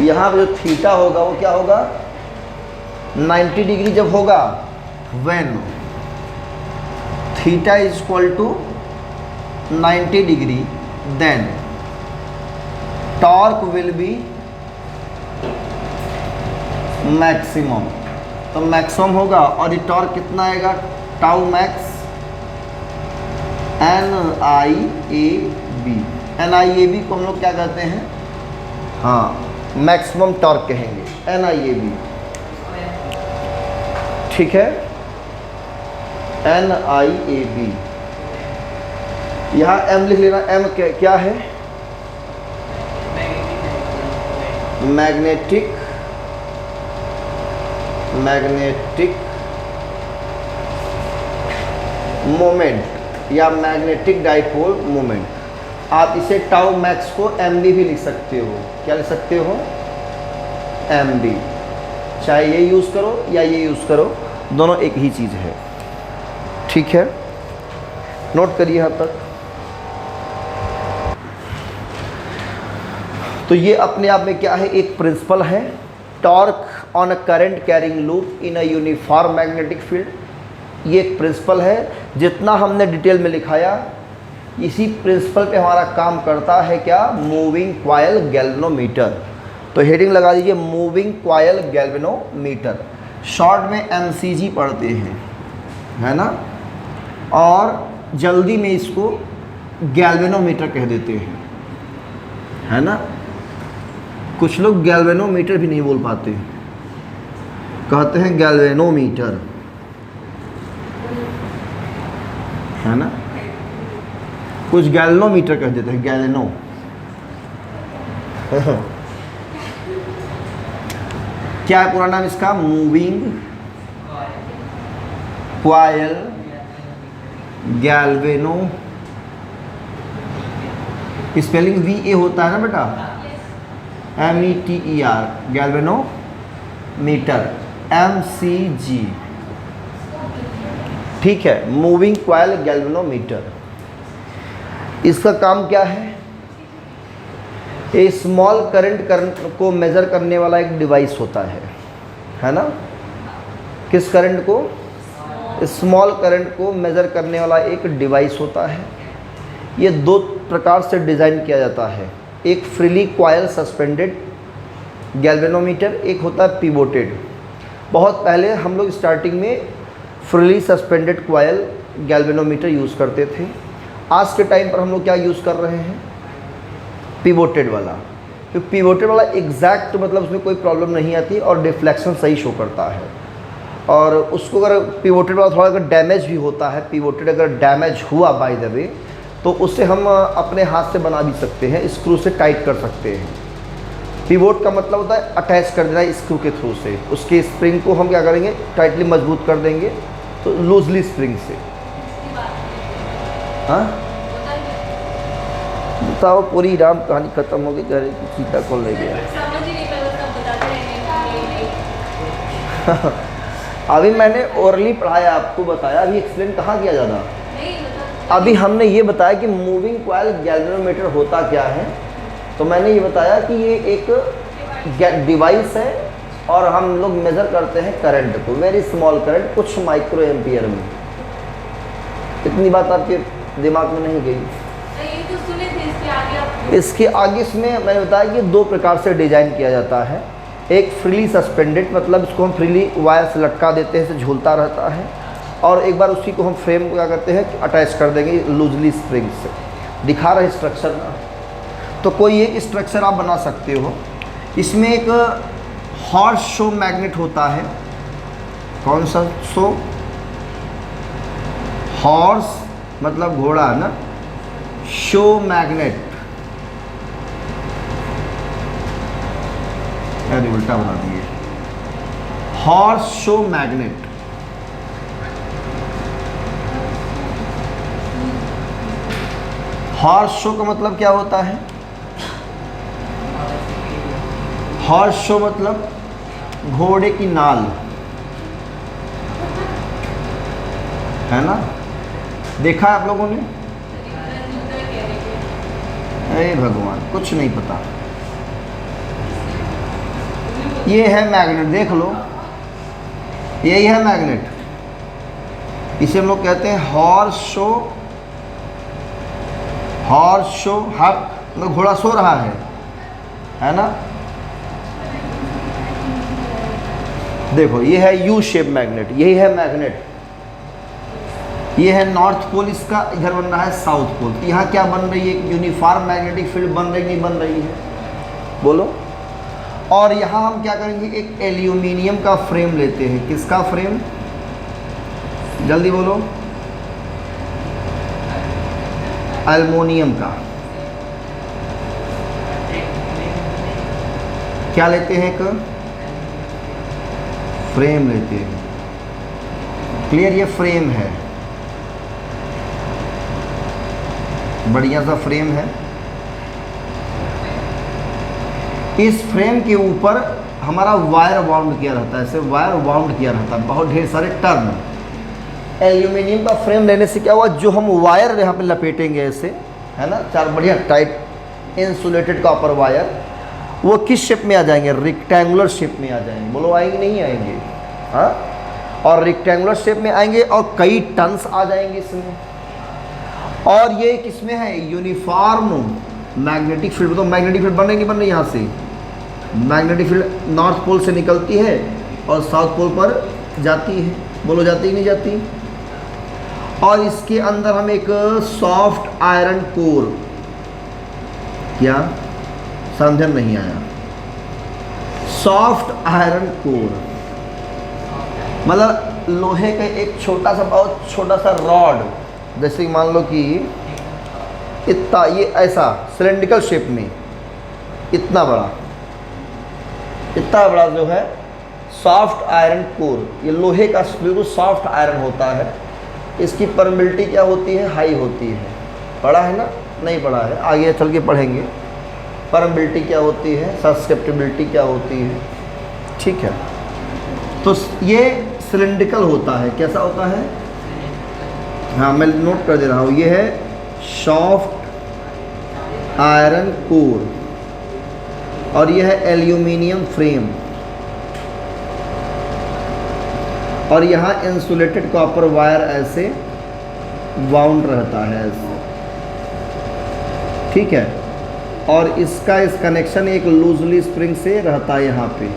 यहां पे जो थीटा होगा वो क्या होगा? 90 डिग्री जब होगा, when theta is equal to 90 degree, then torque will be maximum. तो मैक्सिमम होगा और ये टॉर्क कितना आएगा? Tau max NIAB। NIAB को हम लोग क्या कहते हैं? हाँ, मैक्सिमम टॉर्क कहेंगे, NIAB। ठीक है, NIAB। यहाँ M लिख लेना। M क्या है? मैग्नेटिक मोमेंट या मैग्नेटिक डाइपोल मोमेंट। आप इसे टाउ मैक्स को MB भी लिख सकते हो। क्या लिख सकते हो? MB। चाहे ये यूज़ करो या ये यूज़ करो, दोनों एक ही चीज़ है। ठीक है, नोट करिए यहाँ तक। तो ये अपने आप में क्या है? एक प्रिंसिपल है, torque on a current carrying loop in a uniform magnetic field. ये एक प्रिंसिपल है। जितना हमने डिटेल में लिखाया, इसी प्रिंसिपल पे हमारा काम करता है क्या? Moving coil galvanometer. तो हेडिंग लगा दीजिए, मूविंग कॉइल गैल्वेनोमीटर। शॉर्ट में MCG पढ़ते हैं, है ना, और जल्दी में इसको गैल्वेनोमीटर कह देते हैं, है ना। कुछ लोग गैल्वेनोमीटर भी नहीं बोल पाते, कहते हैं गैल्वेनोमीटर, है ना। कुछ गैल्वेनोमीटर कह देते हैं, गैल्वेनो। क्या है पूरा नाम इसका? Moving coil galvano. Spelling VA होता है ना बेटा, METER, गैल्वेनोमीटर, MCG। ठीक है, मूविंग कॉइल गैल्वेनोमीटर। इसका काम क्या है? ए स्मॉल करंट को मेज़र करने वाला एक डिवाइस होता है ना। किस करंट को? स्मॉल करंट को मेज़र करने वाला एक डिवाइस होता है। ये दो प्रकार से डिज़ाइन किया जाता है, एक फ्रीली कॉइल सस्पेंडेड गैल्वेनोमीटर, एक होता है पिवोटेड। बहुत पहले हम लोग स्टार्टिंग में freely suspended coil galvanometer use करते थे। आज के टाइम पर हम लोग क्या यूज़ कर रहे हैं? पिवोटेड वाला। तो पिवोटेड वाला एग्जैक्ट मतलब उसमें कोई प्रॉब्लम नहीं आती और डिफ्लेक्शन सही शो करता है। और उसको अगर पिवोटेड वाला थोड़ा अगर डैमेज भी होता है, पिवोटेड अगर डैमेज हुआ बाय द वे, तो उससे हम अपने हाथ से बना भी सकते हैं, स्क्रू से टाइट कर सकते हैं। पिवोट का मतलब होता है अटैच कर देना स्क्रू के थ्रू से। उसके स्प्रिंग को हम क्या करेंगे? टाइटली मजबूत कर देंगे, तो लूजली स्प्रिंग से। हाँ बताओ, पूरी राम कहानी खत्म हो गई, घर सीता को ले गया। अभी मैंने ओरली पढ़ाया, आपको बताया, अभी एक्सप्लेन कहाँ किया ज़्यादा। अभी हमने ये बताया कि मूविंग कॉइल गैल्वेनोमीटर होता क्या है। तो मैंने ये बताया कि ये एक डिवाइस है और हम लोग मेज़र करते हैं करंट को, वेरी स्मॉल करंट, कुछ माइक्रो एम्पियर में। इतनी बात आपके दिमाग में नहीं गई? तो सुने थे, इसके आगे इसमें मैंने बताया कि दो प्रकार से डिज़ाइन किया जाता है। एक फ्रीली सस्पेंडेड, मतलब इसको हम फ्रीली वायर से लटका देते हैं, इसे झूलता रहता है, और एक बार उसी को हम फ्रेम क्या करते हैं, अटैच कर देंगे लूजली स्प्रिंग से। दिखा रहे स्ट्रक्चर ना। तो कोई एक स्ट्रक्चर आप बना सकते हो। इसमें एक हॉर्स शो मैग्नेट होता है। कौन सा शो? हॉर्स मतलब घोड़ा है ना, शो मैग्नेट, अरे उल्टा बना दिए, horse show magnet. Horse show का मतलब क्या होता है? हॉर्स शो मतलब घोड़े की नाल, है ना? देखा है आप लोगों ने? अरे भगवान, कुछ नहीं पता। ये है मैग्नेट, देख लो, यही है मैग्नेट। इसे हम लोग कहते हैं हॉर्स शो। हॉर्स शो, हक मतलब घोड़ा सो रहा है ना? देखो ये है यू शेप मैग्नेट, यही है मैग्नेट। ये है नॉर्थ पोल इसका, इधर बन रहा है साउथ पोल। तो यहाँ क्या बन रही है? यूनिफॉर्म मैग्नेटिक फील्ड बन रही नहीं बन रही है? बोलो। और यहाँ हम क्या करेंगे? एक एल्यूमिनियम का फ्रेम लेते हैं। किसका फ्रेम? जल्दी बोलो। एल्युमिनियम का। क्या लेते हैं? एक फ्रेम लेते हैं। क्लियर? ये फ्रेम है, बढ़िया सा फ्रेम है। इस फ्रेम के ऊपर हमारा वायर वाउंड किया रहता है, ऐसे वायर वाउंड किया रहता है, बहुत ढेर सारे टर्न। एल्यूमिनियम का फ्रेम लेने से क्या हुआ? जो हम वायर यहाँ पे लपेटेंगे ऐसे, है ना, चार बढ़िया टाइट इंसुलेटेड कॉपर वायर, वो किस शेप में आ जाएंगे? रेक्टेंगुलर शेप में आ जाएंगे। बोलो आएंगे नहीं आएंगे? हाँ, और रेक्टेंगुलर शेप में आएंगे और कई टर्न्स आ जाएंगे इसमें। और ये किसमें है? Uniform magnetic field. तो मैग्नेटिक फील्ड बन रही नहीं बन रही? यहाँ से मैग्नेटिक फील्ड नॉर्थ पोल से निकलती है और साउथ पोल पर जाती है। बोलो जाती ही नहीं जाती? और इसके अंदर हम एक सॉफ्ट आयरन कोर, क्या समझन नहीं आया? सॉफ्ट आयरन कोर मतलब लोहे का एक छोटा सा, बहुत छोटा सा रॉड, जैसे मान लो कि इतना, ये ऐसा सिलेंड्रिकल शेप में इतना बड़ा जो है सॉफ्ट आयरन कोर, ये लोहे का बिल्कुल सॉफ्ट आयरन होता है। इसकी परमिबिलिटी क्या होती है? हाई होती है। पढ़ा है ना? नहीं पढ़ा है, आगे चल के पढ़ेंगे। परमिबिलिटी क्या होती है, सस्केप्टिबिलिटी क्या होती है, ठीक है। तो ये सिलेंड्रिकल होता है। कैसा होता है? हाँ, मैं नोट कर दे रहा हूँ। ये है सॉफ्ट आयरन कोर और ये है एल्यूमिनियम फ्रेम और यहाँ इंसुलेटेड कॉपर वायर ऐसे वाउंड रहता है ऐसे, ठीक है। और इसका इस कनेक्शन एक लूजली स्प्रिंग से रहता है यहाँ पे,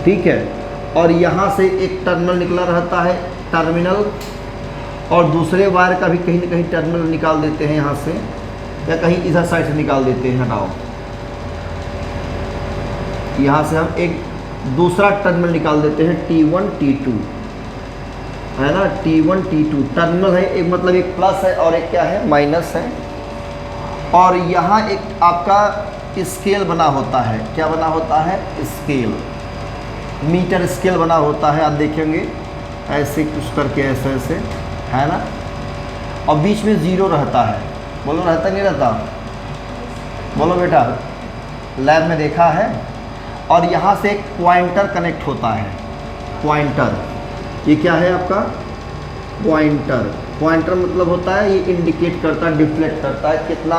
ठीक है। और यहाँ से एक टर्मिनल निकला रहता है, टर्मिनल, और दूसरे वायर का भी कहीं ना कहीं टर्मिनल निकाल देते हैं यहाँ से, या कहीं इधर साइड से निकाल देते हैं। हटाओ, यहाँ से हम एक दूसरा टर्मिनल निकाल देते हैं, T1 T2, है ना, T1 T2 टर्मिनल है एक, मतलब एक प्लस है और एक क्या है? माइनस है। और यहाँ एक आपका स्केल बना होता है। क्या बना होता है? स्केल, मीटर स्केल बना होता है। आप देखेंगे ऐसे कुछ करके, ऐसे ऐसे, है ना। और बीच में ज़ीरो रहता है। बोलो रहता नहीं रहता? बोलो बेटा, लैब में देखा है। और यहाँ से एक पॉइंटर कनेक्ट होता है। पॉइंटर, ये क्या है आपका? पॉइंटर। पॉइंटर मतलब होता है ये इंडिकेट करता है, डिफ्लेक्ट करता है कितना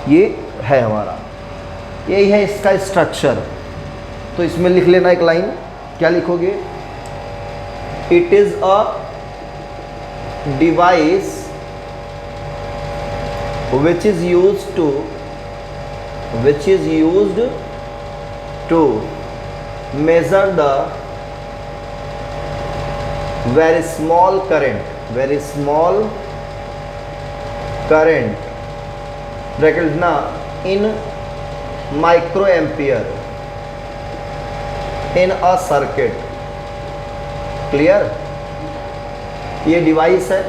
ये है हमारा। यही है इसका स्ट्रक्चर। तो इसमें लिख लेना एक लाइन। क्या लिखोगे? It is a device which is used to measure the very small current, bracket ना, in microampere in a circuit. Clear? ये डिवाइस है,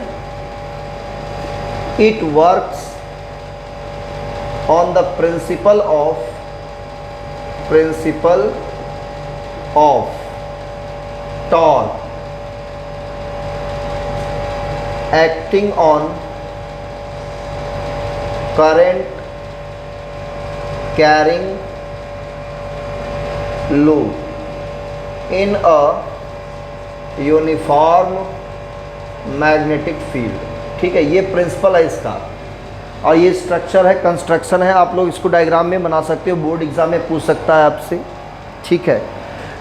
it works on the principle of torque acting on current carrying loop in a uniform magnetic field. ठीक है, ये principal है इसका, और ये स्ट्रक्चर है, कंस्ट्रक्शन है। आप लोग इसको डायग्राम में बना सकते हो, बोर्ड एग्जाम में पूछ सकता है आपसे। ठीक है,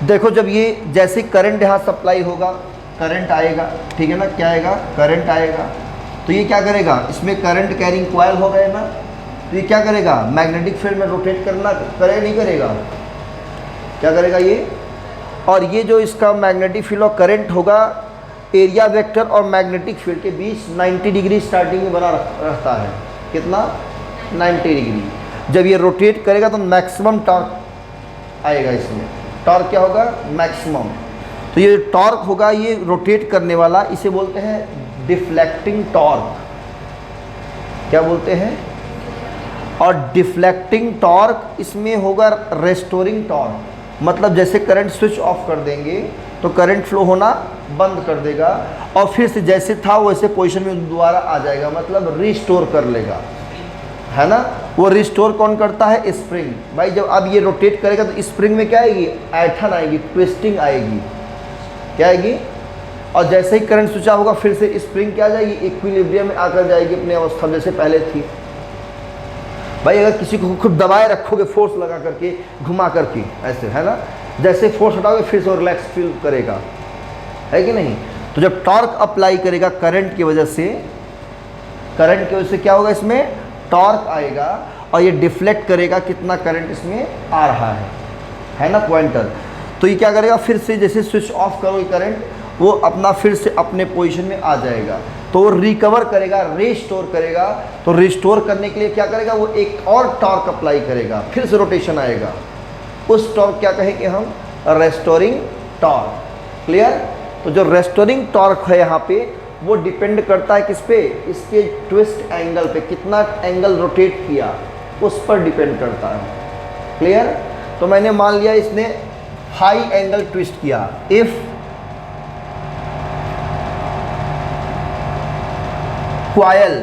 देखो जब ये जैसे करंट यहाँ सप्लाई होगा, करंट आएगा, ठीक है ना, क्या आएगा, करंट आएगा, तो ये क्या करेगा, इसमें करंट कैरिंग कॉइल हो गए ना, तो ये क्या करेगा, मैग्नेटिक फील्ड में रोटेट करना करेगा, नहीं करेगा, क्या करेगा ये। और ये जो इसका मैग्नेटिक फील्ड और करंट होगा, एरिया वेक्टर और मैग्नेटिक फील्ड के बीच 90 डिग्री स्टार्टिंग में बना रहता है। कितना, 90 डिग्री। जब ये रोटेट करेगा तो मैक्सिमम टॉर्क आएगा इसमें। टॉर्क क्या होगा, मैक्सिमम। तो ये टॉर्क होगा, ये रोटेट करने वाला, इसे बोलते हैं डिफ्लेक्टिंग टॉर्क। क्या बोलते हैं, और डिफ्लेक्टिंग टॉर्क इसमें होगा रेस्टोरिंग टॉर्क। मतलब जैसे करंट स्विच ऑफ कर देंगे तो करंट फ्लो होना बंद कर देगा, और फिर से जैसे था वैसे पोजीशन में दोबारा आ जाएगा, मतलब रिस्टोर कर लेगा, है ना। वो रिस्टोर कौन करता है, स्प्रिंग। भाई जब अब ये रोटेट करेगा तो स्प्रिंग में क्या आएगी, ऐठन आएगी, ट्विस्टिंग आएगी, क्या आएगी। और जैसे ही करंट स्विच ऑफ होगा फिर से स्प्रिंग क्या आ जाएगी, इक्विलिब्रियम में आकर जाएगी अपनी अवस्था जैसे पहले थी। भाई अगर किसी को खुद दबाए रखोगे फोर्स लगा करके, घुमा करके, ऐसे, है ना, जैसे फोर्स हटाओगे फिर से रिलैक्स फील करेगा, है कि नहीं। तो जब टॉर्क अप्लाई करेगा करंट की वजह से, करंट की वजह से क्या होगा, इसमें टॉर्क आएगा, और ये डिफ्लेक्ट करेगा कितना करंट इसमें आ रहा है ना, पॉइंटर। तो ये क्या करेगा, फिर से जैसे स्विच ऑफ करोगे करंट, वो अपना फिर से अपने पोजीशन में आ जाएगा, तो वो रिकवर करेगा, रिस्टोर करेगा। तो रिस्टोर करने के लिए क्या करेगा, वो एक और टॉर्क अप्लाई करेगा, फिर से रोटेशन आएगा। उस टॉर्क क्या कहेंगे हम, रेस्टोरिंग टॉर्क। क्लियर। तो जो रेस्टोरिंग टॉर्क है यहाँ पे, वो डिपेंड करता है किस पे, इसके ट्विस्ट एंगल पे, कितना एंगल रोटेट किया उस पर डिपेंड करता है। क्लियर। तो मैंने मान लिया इसने हाई एंगल ट्विस्ट किया, if coil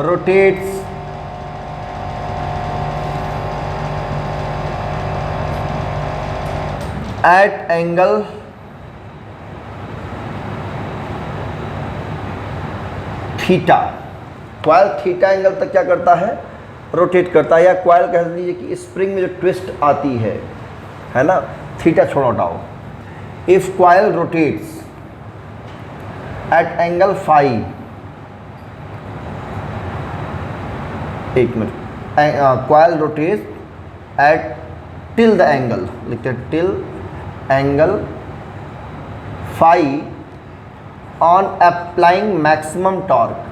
rotates at angle theta, coil theta angle तक क्या करता है, रोटेट करता है। या कॉइल कह लीजिए कि स्प्रिंग में जो ट्विस्ट आती है ना, थीटा छोड़ो हटाओ। If coil rotates at angle phi, एक minute, coil rotates at till the angle, लिखते हैं till angle phi on applying maximum torque,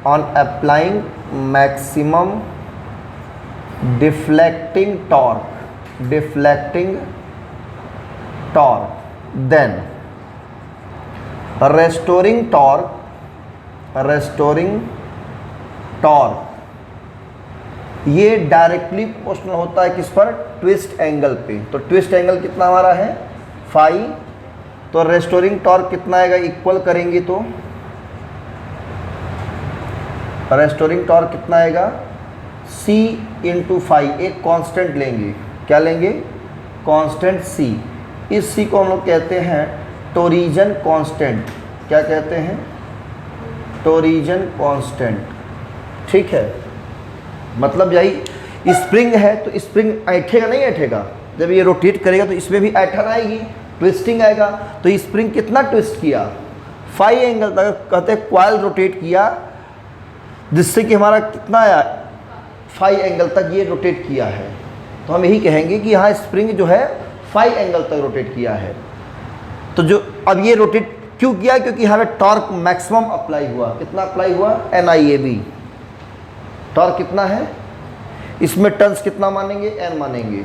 on applying maximum deflecting torque, then restoring torque ये डायरेक्टली प्रोपोर्शनल होता है किस पर, ट्विस्ट एंगल पे। तो ट्विस्ट एंगल कितना हमारा है, फाई, तो रेस्टोरिंग टॉर्क कितना आएगा, इक्वल करेंगे तो रेस्टोरिंग टॉर्क कितना आएगा, C इंटू फाई, एक कांस्टेंट लेंगे, क्या लेंगे, कांस्टेंट C। इस C को हम लोग कहते हैं टोरिजन कांस्टेंट। क्या कहते हैं, टोरिजन कांस्टेंट। ठीक है, मतलब यही स्प्रिंग है, तो स्प्रिंग ऐठेगा नहीं ऐठेगा, जब ये रोटेट करेगा तो इसमें भी ऐठन आएगी, ट्विस्टिंग आएगा। तो स्प्रिंग कितना ट्विस्ट किया, फाई एंगल तक, कहते हैं कॉइल रोटेट किया, जिससे कि हमारा कितना आया, फाई एंगल तक ये रोटेट किया है। तो हम यही कहेंगे कि यहाँ स्प्रिंग जो है फाई एंगल तक रोटेट किया है। तो जो अब ये रोटेट क्यों किया, क्योंकि हमें टॉर्क मैक्सिमम अप्लाई हुआ, कितना अप्लाई हुआ, NIAB, टॉर्क कितना है, इसमें टर्न्स कितना मानेंगे, n मानेंगे,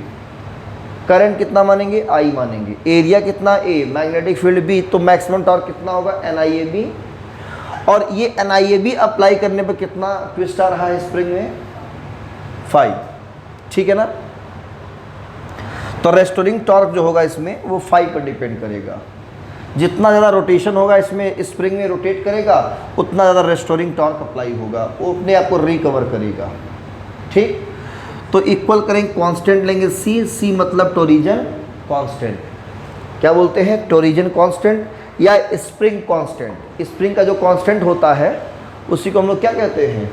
करंट कितना मानेंगे, I मानेंगे, एरिया कितना A, मैग्नेटिक फील्ड B, तो मैक्सिमम टॉर्क कितना होगा NIAB। और ये NIAB अप्लाई करने पर कितना ट्विस्ट आ रहा है स्प्रिंग में, 5, ठीक है ना। तो रेस्टोरिंग टॉर्क जो होगा इसमें वो 5 पर डिपेंड करेगा। जितना ज़्यादा रोटेशन होगा इसमें, स्प्रिंग में रोटेट करेगा, उतना ज़्यादा रेस्टोरिंग टॉर्क अप्लाई होगा, वो अपने आप को रिकवर करेगा, ठीक। तो इक्वल करेंगे, कांस्टेंट लेंगे C मतलब टोरिजन कांस्टेंट, क्या बोलते हैं, टोरिजन कांस्टेंट या स्प्रिंग कांस्टेंट। स्प्रिंग का जो कांस्टेंट होता है उसी को हम लोग क्या कहते हैं,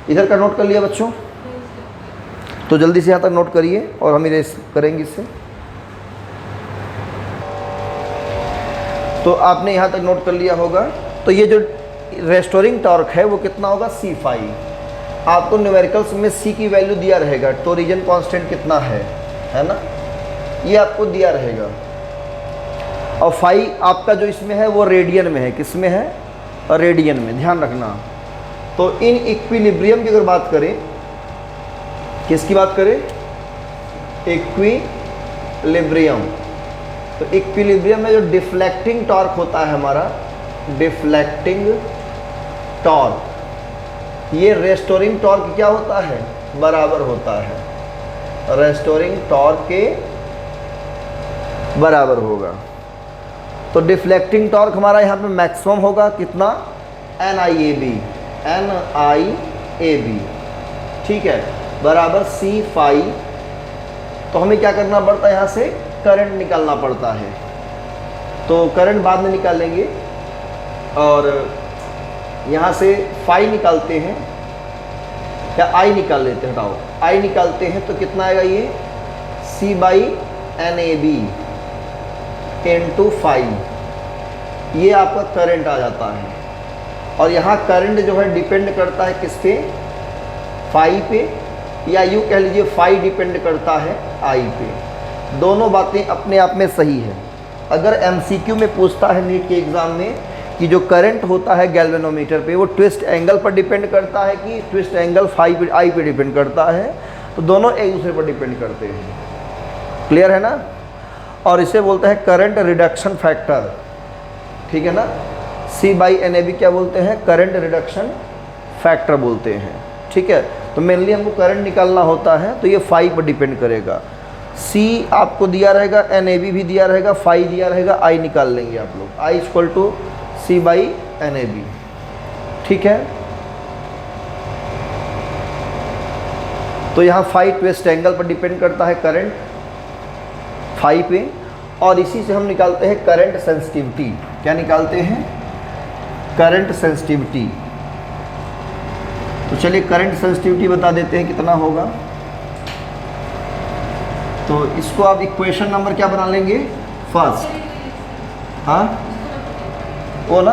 इधर का नोट कर लिया बच्चों, तो जल्दी से यहाँ तक नोट करिए और हम इरेज करेंगे इससे। तो आपने यहाँ तक नोट कर लिया होगा। तो ये जो रेस्टोरिंग टॉर्क है वो कितना होगा, C5। आपको न्यूमेरिकल्स में C की वैल्यू दिया रहेगा, टोरिजन कांस्टेंट कितना है ना, ये आपको दिया रहेगा। और फाई आपका जो इसमें है वो रेडियन में है, किस में है, रेडियन में, ध्यान रखना। तो इन इक्विलिब्रियम की अगर बात करें, किसकी बात करें, इक्विलिब्रियम। तो इक्विलिब्रियम में जो डिफ्लेक्टिंग टॉर्क होता है हमारा, डिफ्लेक्टिंग टॉर्क, ये रेस्टोरिंग टॉर्क क्या होता है, बराबर होता है, रेस्टोरिंग टॉर्क के बराबर होगा। तो डिफ्लेक्टिंग टॉर्क हमारा यहाँ पे मैक्सिमम होगा कितना, NIAB, ठीक है, बराबर C5। तो हमें क्या करना पड़ता है, यहाँ से करंट निकालना पड़ता है। तो करंट बाद में निकालेंगे और यहाँ से फाई निकालते हैं या I निकाल लेते हैं, हटाओ I निकालते हैं तो कितना आएगा, ये C/NAB × 5, ये आपका करंट आ जाता है। और यहाँ करंट जो है डिपेंड करता है किस पे, फाई पे, या यूँ कह लीजिए फाई डिपेंड करता है I पे। दोनों बातें अपने आप में सही है। अगर MCQ में पूछता है नीट के एग्ज़ाम में कि जो करंट होता है गैल्वेनोमीटर पे वो ट्विस्ट एंगल पर डिपेंड करता है कि ट्विस्ट एंगल फाई पे, I पे डिपेंड करता है, तो दोनों एक दूसरे पर डिपेंड करते हैं। क्लियर है ना। और इसे बोलते हैं करंट रिडक्शन फैक्टर, ठीक है ना। C/NAB क्या बोलते हैं, करंट रिडक्शन फैक्टर बोलते हैं, ठीक है। तो मेनली हमको करंट निकालना होता है, तो ये फाई पर डिपेंड करेगा। C आपको दिया रहेगा, NAB भी दिया रहेगा, फाई दिया रहेगा, I निकाल लेंगे आप लोग, I = C/NAB, ठीक है। तो यहाँ फाई ट्विस्ट एंगल पर डिपेंड करता है करंट, फाई पे। और इसी से हम निकालते हैं करंट सेंसिटिविटी। क्या निकालते हैं, करंट सेंसिटिविटी। तो चलिए करंट सेंसिटिविटी बता देते हैं कितना होगा। तो इसको आप इक्वेशन नंबर क्या बना लेंगे, फर्स्ट, हाँ वो ना,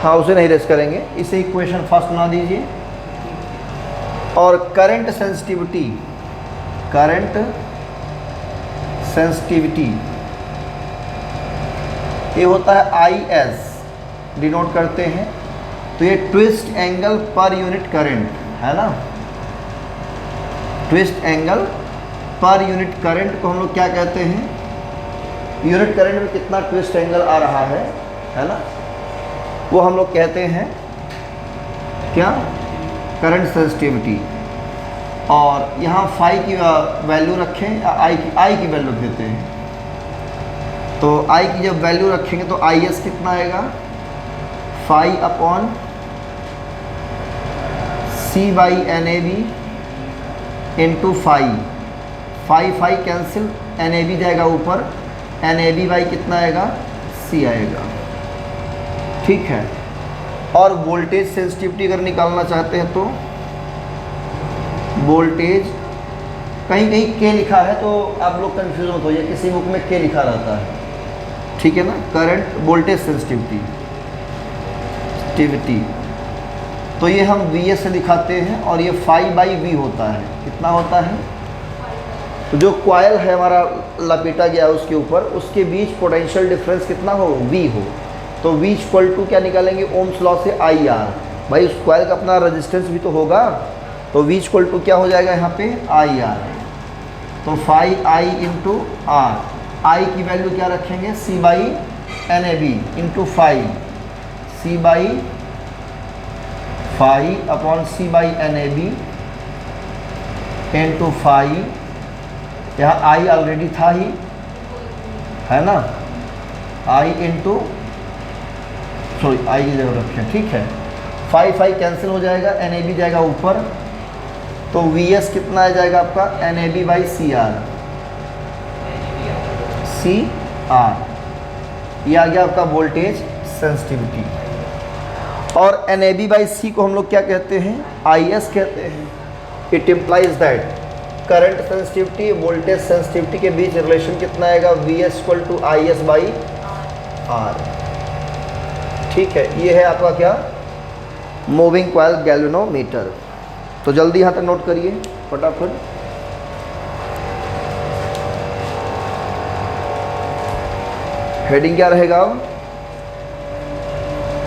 हाँ उसे नहीं रेस करेंगे, इसे इक्वेशन फर्स्ट बना दीजिए। और करंट सेंसिटिविटी, करंट सेंसिटिविटी ये होता है IS, डिनोट करते हैं। तो ये twist angle per unit current है ना, twist angle per unit current को हम लोग क्या कहते हैं, यूनिट करंट में कितना ट्विस्ट एंगल आ रहा है ना, वो हम लोग कहते हैं क्या, करंट सेंसिटिविटी। और यहाँ फाई की वैल्यू रखें या आई की वैल्यू देते हैं। तो I की जब वैल्यू रखेंगे तो IS कितना आएगा, phi upon C/NAB × phi, phi cancel, NAB जाएगा ऊपर, NAB/ कितना आएगा, C आएगा, ठीक है। और वोल्टेज सेंसिटिविटी अगर निकालना चाहते हैं तो वोल्टेज, कहीं कहीं K लिखा है तो आप लोग कंफ्यूज मत होइए, किसी बुक में K लिखा रहता है, ठीक है ना। करंट वोल्टेज सेंसिटिविटी, तो ये हम VS से दिखाते हैं और ये φ/V होता है, कितना होता है, तो जो कॉयल है हमारा लपेटा गया है उसके ऊपर, उसके बीच पोटेंशियल डिफरेंस कितना हो, V हो। तो V = क्या निकालेंगे, ओम्स लॉ से IR, भाई उस कॉइल का अपना रेजिस्टेंस भी तो होगा, तो V इक्वल टू क्या हो जाएगा यहाँ पे आई आर, तो phi I into R, I की वैल्यू क्या रखेंगे C by N A B into phi C by phi upon C by N A B into phi, यहाँ आई ऑलरेडी था ही, है ना, आई इंटू सॉरी आई की जगह रखें, ठीक है, फाई फाई कैंसिल हो जाएगा, एन ए बी जाएगा ऊपर, तो वी एस कितना आ जाएगा आपका N A B by C R, C R, ये आ गया आपका वोल्टेज सेंसिटिविटी। और N A B by C को हम लोग क्या कहते हैं, आई एस कहते हैं। It implies that current sensitivity voltage sensitivity के बीच रिलेशन कितना आएगा, V S equal to I S by R, ठीक है। ये है आपका क्या, मूविंग कॉइल गैल्वेनोमीटर। तो जल्दी यहाँ तक नोट करिए फटाफट। हेडिंग क्या रहेगा,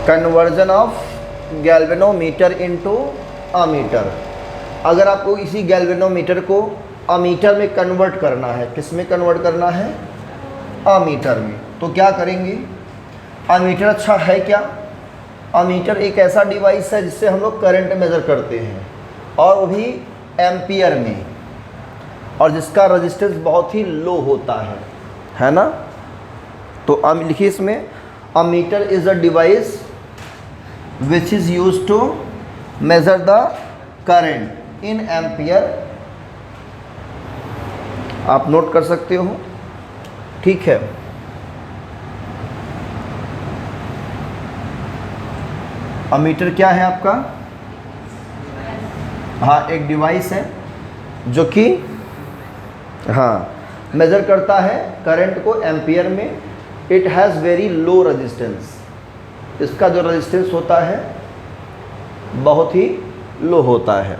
conversion of galvanometer into ammeter. अगर आपको इसी गैल्वेनोमीटर को अमीटर में कन्वर्ट करना है, किस में कन्वर्ट करना है, अमीटर में, तो क्या करेंगे, अमीटर अच्छा है क्या, अमीटर एक ऐसा डिवाइस है जिससे हम लोग करंट मेज़र करते हैं, और वो भी एम्पियर में, और जिसका रेजिस्टेंस बहुत ही लो होता है ना। तो लिखिए इसमें, ammeter is a device which is use to measure the current in ampere, आप नोट कर सकते हो, ठीक है। अमीटर क्या है आपका, हाँ एक डिवाइस है जो कि हाँ मेज़र करता है करंट को एम्पियर में। It has very low resistance, इसका जो रेजिस्टेंस होता है बहुत ही लो होता है,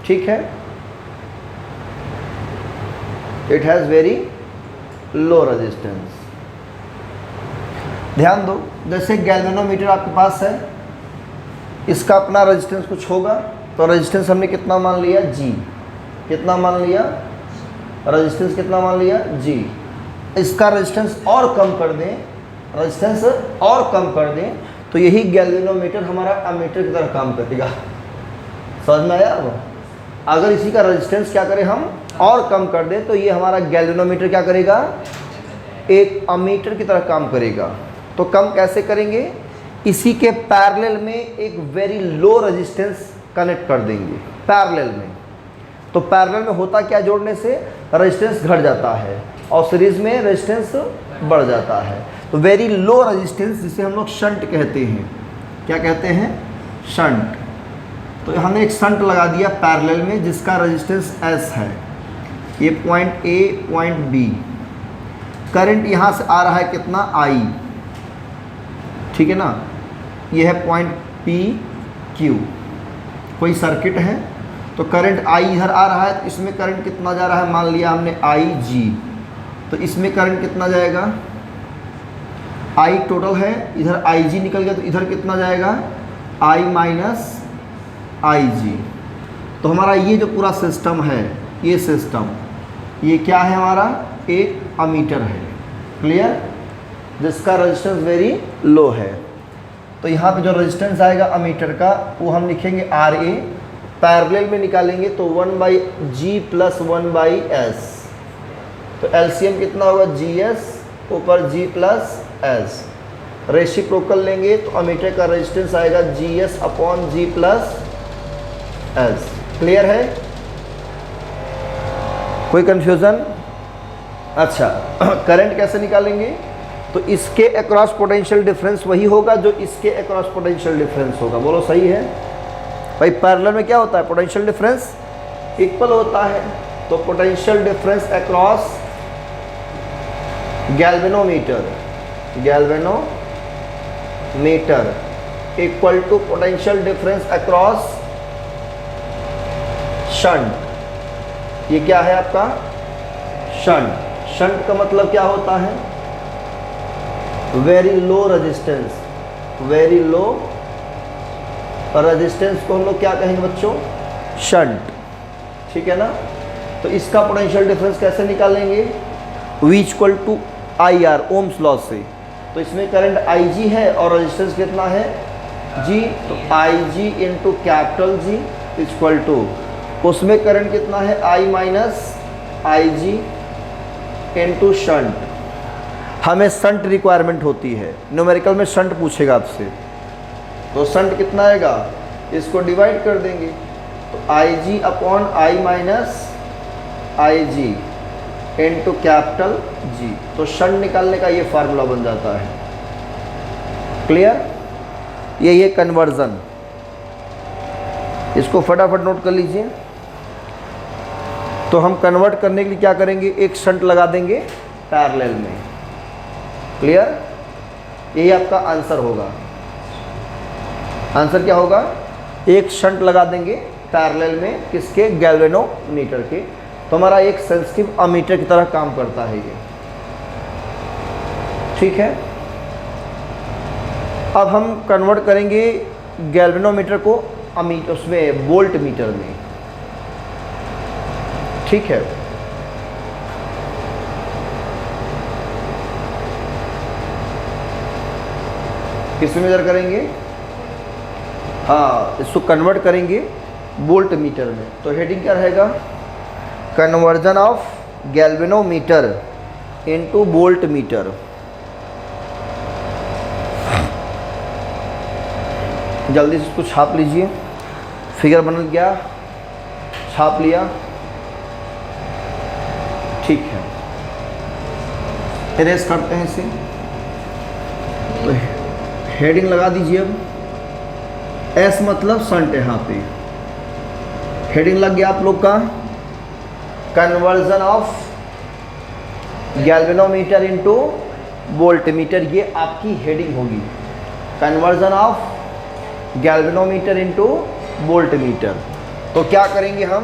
ठीक है। It has very low resistance. ध्यान दो, जैसे गैल्वेनोमीटर आपके पास है, इसका अपना रेजिस्टेंस कुछ होगा, तो रेजिस्टेंस हमने कितना मान लिया, G, कितना मान लिया, रेजिस्टेंस कितना मान लिया, G। इसका रेजिस्टेंस और कम कर दें, रेजिस्टेंस और कम कर दें, तो यही गैल्वेनोमीटर हमारा अमीटर की तरह काम करेगा। समझ में आया अब? अगर इसी का रेजिस्टेंस क्या करें हम और कम कर दें, तो ये हमारा गैल्वेनोमीटर क्या करेगा, एक अमीटर की तरह काम करेगा। तो कम कैसे करेंगे, इसी के पैरेलल में एक वेरी लो रेजिस्टेंस कनेक्ट कर देंगे पैरेलल में। तो पैरेलल में होता क्या, जोड़ने से रेजिस्टेंस घट जाता है और सीरीज में रेजिस्टेंस बढ़ जाता है। तो वेरी लो रेजिस्टेंस जिसे हम लोग शंट कहते हैं, क्या कहते हैं, शंट। तो हमने एक शंट लगा दिया पैरेलल में जिसका रेजिस्टेंस S है, ये point A point B, current यहाँ से आ रहा है कितना I, ठीक है ना, ये है पॉइंट P Q, कोई सर्किट है, तो करंट I इधर आ रहा है, तो इसमें करंट कितना जा रहा है, मान लिया हमने IG, तो इसमें करंट कितना जाएगा, I टोटल है, इधर IG निकल गया, तो इधर कितना जाएगा, I माइनस IG। तो हमारा ये जो पूरा सिस्टम है, ये सिस्टम, ये क्या है हमारा, एक अमीटर है, क्लियर, जिसका रेजिस्टेंस वेरी लो है। तो यहाँ पे जो रेजिस्टेंस आएगा अमीटर का, वो हम लिखेंगे RA, पैरेलल में निकालेंगे तो 1/G प्लस 1/S, तो LCM कितना होगा, GS ऊपर G प्लस S, रेसिप्रोकल लेंगे तो अमीटर का रेजिस्टेंस आएगा GS upon G plus S। Clear है, कोई कंफ्यूजन? अच्छा, करंट कैसे निकालेंगे, तो इसके अक्रॉस पोटेंशियल डिफरेंस वही होगा जो इसके अक्रॉस पोटेंशियल डिफरेंस होगा, बोलो सही है भाई। पैरेलल में क्या होता है, पोटेंशियल डिफरेंस इक्वल होता है, तो potential difference across galvanometer equal to potential difference across shunt. ये क्या है आपका, शंट। शंट का मतलब क्या होता है, very low resistance, very low और रेजिस्टेंस को हम लोग क्या कहेंगे बच्चों, शंट, ठीक है ना। तो इसका पोटेंशियल डिफरेंस कैसे निकालेंगे, V equal to I R, ohm's law से। तो इसमें करंट आई जी है और रेजिस्टेंस कितना है, जी, तो I G into capital G equal to, उसमें करंट कितना है, I minus I G into shunt. हमें शंट रिक्वायरमेंट होती है, न्यूमेरिकल में शंट पूछेगा आपसे, तो शंट कितना आएगा, इसको डिवाइड कर देंगे, तो I G upon I minus I G into capital G. तो शंट निकालने का ये फार्मूला बन जाता है। क्लियर, ये कन्वर्जन, इसको फटाफट नोट कर लीजिए। तो हम कन्वर्ट करने के लिए क्या करेंगे, एक शंट लगा देंगे पैरेलल में। क्लियर, यही आपका आंसर होगा। आंसर क्या होगा, एक शंट लगा देंगे पैरेलल में, किसके, गैल्वेनोमीटर के। तो हमारा एक सेंसिटिव अमीटर की तरह काम करता है ये, ठीक है। अब हम कन्वर्ट करेंगे गैल्वेनोमीटर को अमीटर, उसमें वोल्ट मीटर में, ठीक है। किस में मेजर करेंगे, हाँ, इसको कन्वर्ट करेंगे वोल्ट मीटर में। तो हेडिंग क्या रहेगा, conversion of galvanometer into volt meter. जल्दी से इसको छाप लीजिए, फिगर बन गया, छाप लिया, ठीक है। इरेज करते हैं इसे, तो हेडिंग लगा दीजिए। अब एस मतलब शंट, यहाँ पे हेडिंग लग गया आप लोग का, conversion of galvanometer into voltmeter, ये आपकी हेडिंग होगी, conversion of galvanometer into voltmeter. तो क्या करेंगे हम,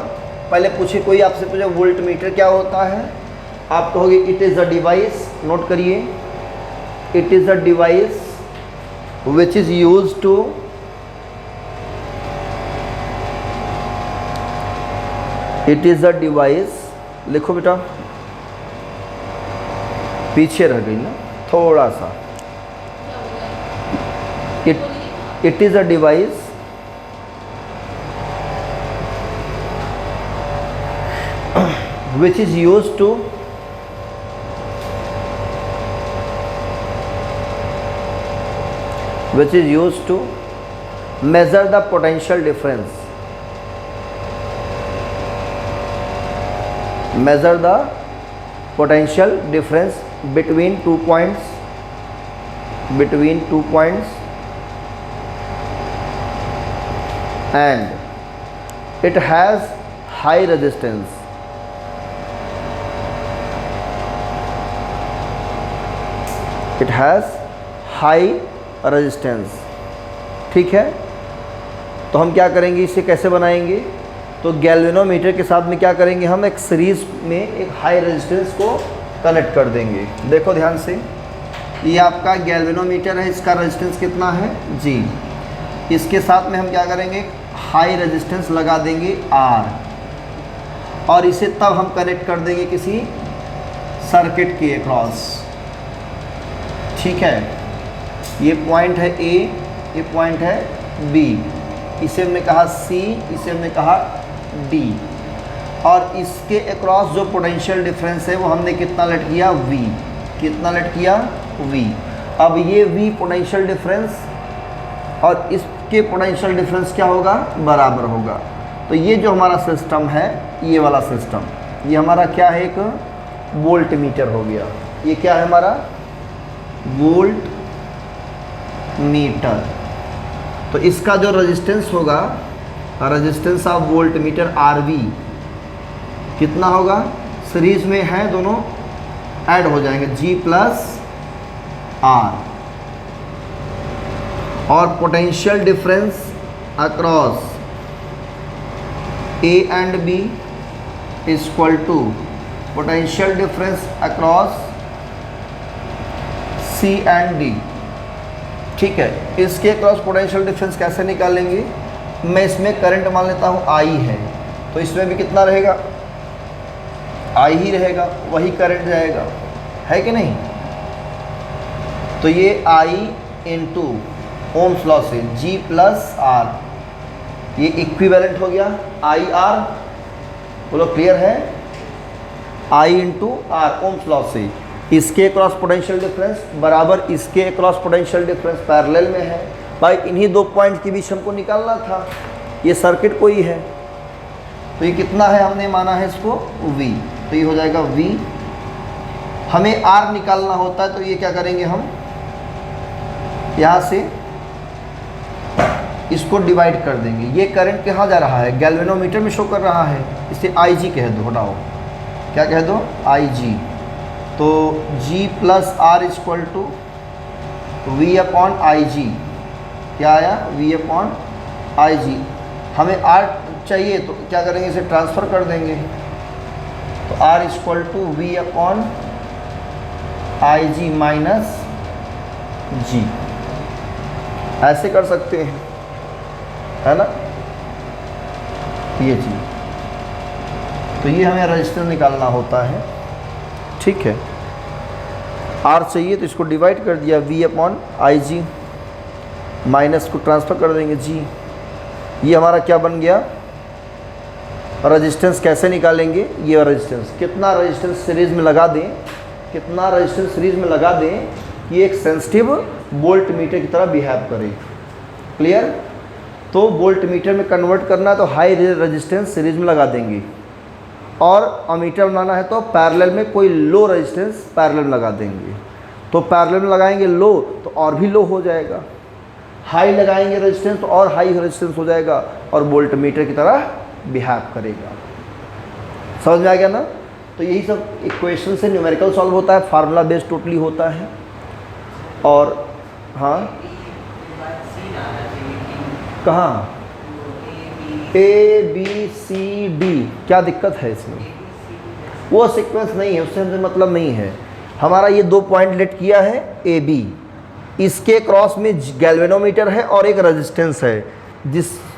पहले पूछे, कोई आपसे पूछे वोल्टमीटर क्या होता है, आप कहोगे it is a device, note करिए, it is a device which is used to it is a device, लिखो बेटा, पीछे रह गई ना थोड़ा सा, it is a device which is used to measure the potential difference, between 2 points, and it has high resistance, ठीक है। तो हम क्या करेंगे, इसे कैसे बनाएंगे, तो गैल्वेनोमीटर के साथ में क्या करेंगे, हम एक सीरीज में एक हाई रेजिस्टेंस को कनेक्ट कर देंगे। देखो ध्यान से, ये आपका गैल्वेनोमीटर है, इसका रेजिस्टेंस कितना है, जी, इसके साथ में हम क्या करेंगे, हाई रेजिस्टेंस लगा देंगे R, और इसे तब हम कनेक्ट कर देंगे किसी सर्किट के अक्रॉस, ठीक है। ये पॉइंट है A, ये पॉइंट है B, इसे हमने कहा C, इसे हमने कहा D, और इसके अक्रॉस जो पोटेंशियल डिफरेंस है वो हमने कितना लेट किया, V, कितना लेट किया, V। अब ये V पोटेंशियल डिफरेंस और इसके पोटेंशियल डिफरेंस क्या होगा, बराबर होगा। तो ये जो हमारा सिस्टम है, ये वाला सिस्टम, ये हमारा क्या है, एक वोल्ट मीटर हो गया। ये क्या है हमारा, वोल्ट मीटर। तो इसका जो रेजिस्टेंस होगा, resistance of volt meter RV कितना होगा, सीरीज में है दोनों, ऐड हो जाएंगे G प्लस R, और potential difference across A and B equal to potential difference across C and D, ठीक है, इसके क्रॉस पोटेंशियल डिफरेंस कैसे निकालेंगे? मैं इसमें करंट मान लेता हूँ I है, तो इसमें भी कितना रहेगा? I ही रहेगा, वही करंट जाएगा, है कि नहीं? तो ये I इंटू ओम्स लॉ से G प्लस R, ये इक्विवेलेंट हो गया IR, बोलो क्लियर है? I into R ohms law से, इसके क्रॉस पोटेंशियल डिफरेंस बराबर इसके क्रॉस पोटेंशियल डिफरेंस पैरेलल में है। भाई इन्हीं दो पॉइंट के बीच हमको निकालना था, ये सर्किट कोई है, तो ये कितना है हमने माना है इसको V, तो ये हो जाएगा V। हमें R निकालना होता है, तो ये क्या करेंगे हम, यहाँ से इसको डिवाइड कर देंगे। ये करंट कहाँ जा रहा है? गैल्वेनोमीटर में शो कर रहा है, इसे IG कह दो, हटाओ, क्या कह दो? IG। तो G plus R equal to V upon IG, क्या आया? V upon IG। हमें R चाहिए तो क्या करेंगे, इसे ट्रांसफ़र कर देंगे, तो R equal to V upon IG minus G, ऐसे कर सकते हैं, है ना? ये चीज़, तो ये हमें रजिस्टर निकालना होता है, ठीक है। R चाहिए तो इसको डिवाइड कर दिया, V अपॉन IG माइनस को ट्रांसफ़र कर देंगे G। ये हमारा क्या बन गया? रेजिस्टेंस कैसे निकालेंगे? ये रेजिस्टेंस, कितना रेजिस्टेंस सीरीज़ में लगा दें, कितना रेजिस्टेंस सीरीज़ में लगा दें कि एक सेंसिटिव वोल्ट मीटर की तरह बिहेव करे। क्लियर? तो वोल्ट मीटर में कन्वर्ट करना है तो हाई रेजिस्टेंस सीरीज़ में लगा देंगे, और अमीटर बनाना है तो पैरेलल में कोई लो रेजिस्टेंस पैरेलल में लगा देंगे। तो पैरेलल में लगाएंगे लो तो और भी लो हो जाएगा, हाई लगाएंगे रेजिस्टेंस तो और हाई रेजिस्टेंस हो जाएगा, और वोल्ट मीटर की तरह बिहेव करेगा। समझ में आ गया ना? तो यही सब इक्वेशन से न्यूमेरिकल सॉल्व होता है, फार्मूला बेस्ड टोटली होता है। और हाँ, कहाँ? ABCD, क्या दिक्कत है इसमें? वो सीक्वेंस नहीं है, उससे हमसे मतलब नहीं है। हमारा ये दो पॉइंट लेट किया है AB, इसके क्रॉस में गैल्वेनोमीटर है और एक रेजिस्टेंस है,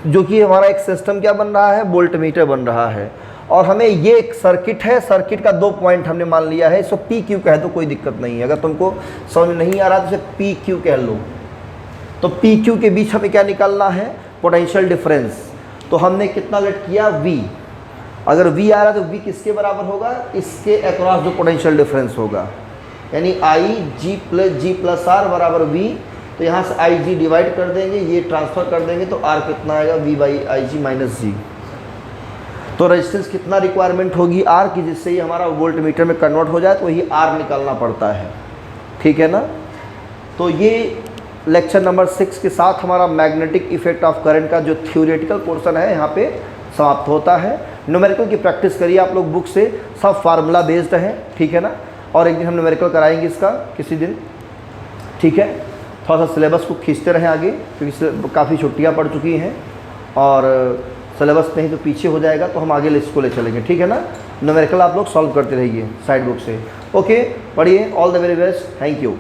जो कि हमारा एक सिस्टम क्या बन रहा है? वोल्ट मीटर बन रहा है। और हमें ये एक सर्किट है, सर्किट का दो पॉइंट हमने मान लिया है, इसको PQ कह दो, कोई दिक्कत नहीं है। अगर तुमको समझ नहीं आ रहा तो इसे PQ कह लो। तो PQ के बीच हमें क्या निकालना है? Potential difference. तो हमने कितना लेट किया? V। अगर V आ रहा है तो V किसके बराबर होगा? इसके अक्रॉस जो पोटेंशियल डिफरेंस होगा, यानी IG प्लस R बराबर V। तो यहाँ से IG डिवाइड कर देंगे, ये ट्रांसफ़र कर देंगे, तो R कितना आएगा? V by IG minus G। तो रेजिस्टेंस कितना रिक्वायरमेंट होगी R की, जिससे ये हमारा वोल्ट मीटर में कन्वर्ट हो जाए, तो वही R निकालना पड़ता है, ठीक है ना? तो ये लेक्चर नंबर 6 के साथ हमारा मैग्नेटिक इफेक्ट ऑफ करंट का जो थ्योरेटिकल पोर्शन है यहाँ पे समाप्त होता है। न्यूमेरिकल की प्रैक्टिस करिए आप लोग बुक से, सब फार्मूला बेस्ड है, ठीक है ना? और एक दिन हम न्यूमेरिकल कराएंगे इसका किसी दिन, ठीक है? थोड़ा सा सिलेबस को खींचते रहें आगे, क्योंकि काफ़ी छुट्टियाँ पड़ चुकी हैं और सिलेबस नहीं तो पीछे हो जाएगा, तो हम आगे लिस्ट को ले चलेंगे, ठीक है ना? न्यूमेरिकल आप लोग सॉल्व करते रहिए साइड बुक से। ओके, पढ़िए। All the very best, thank you.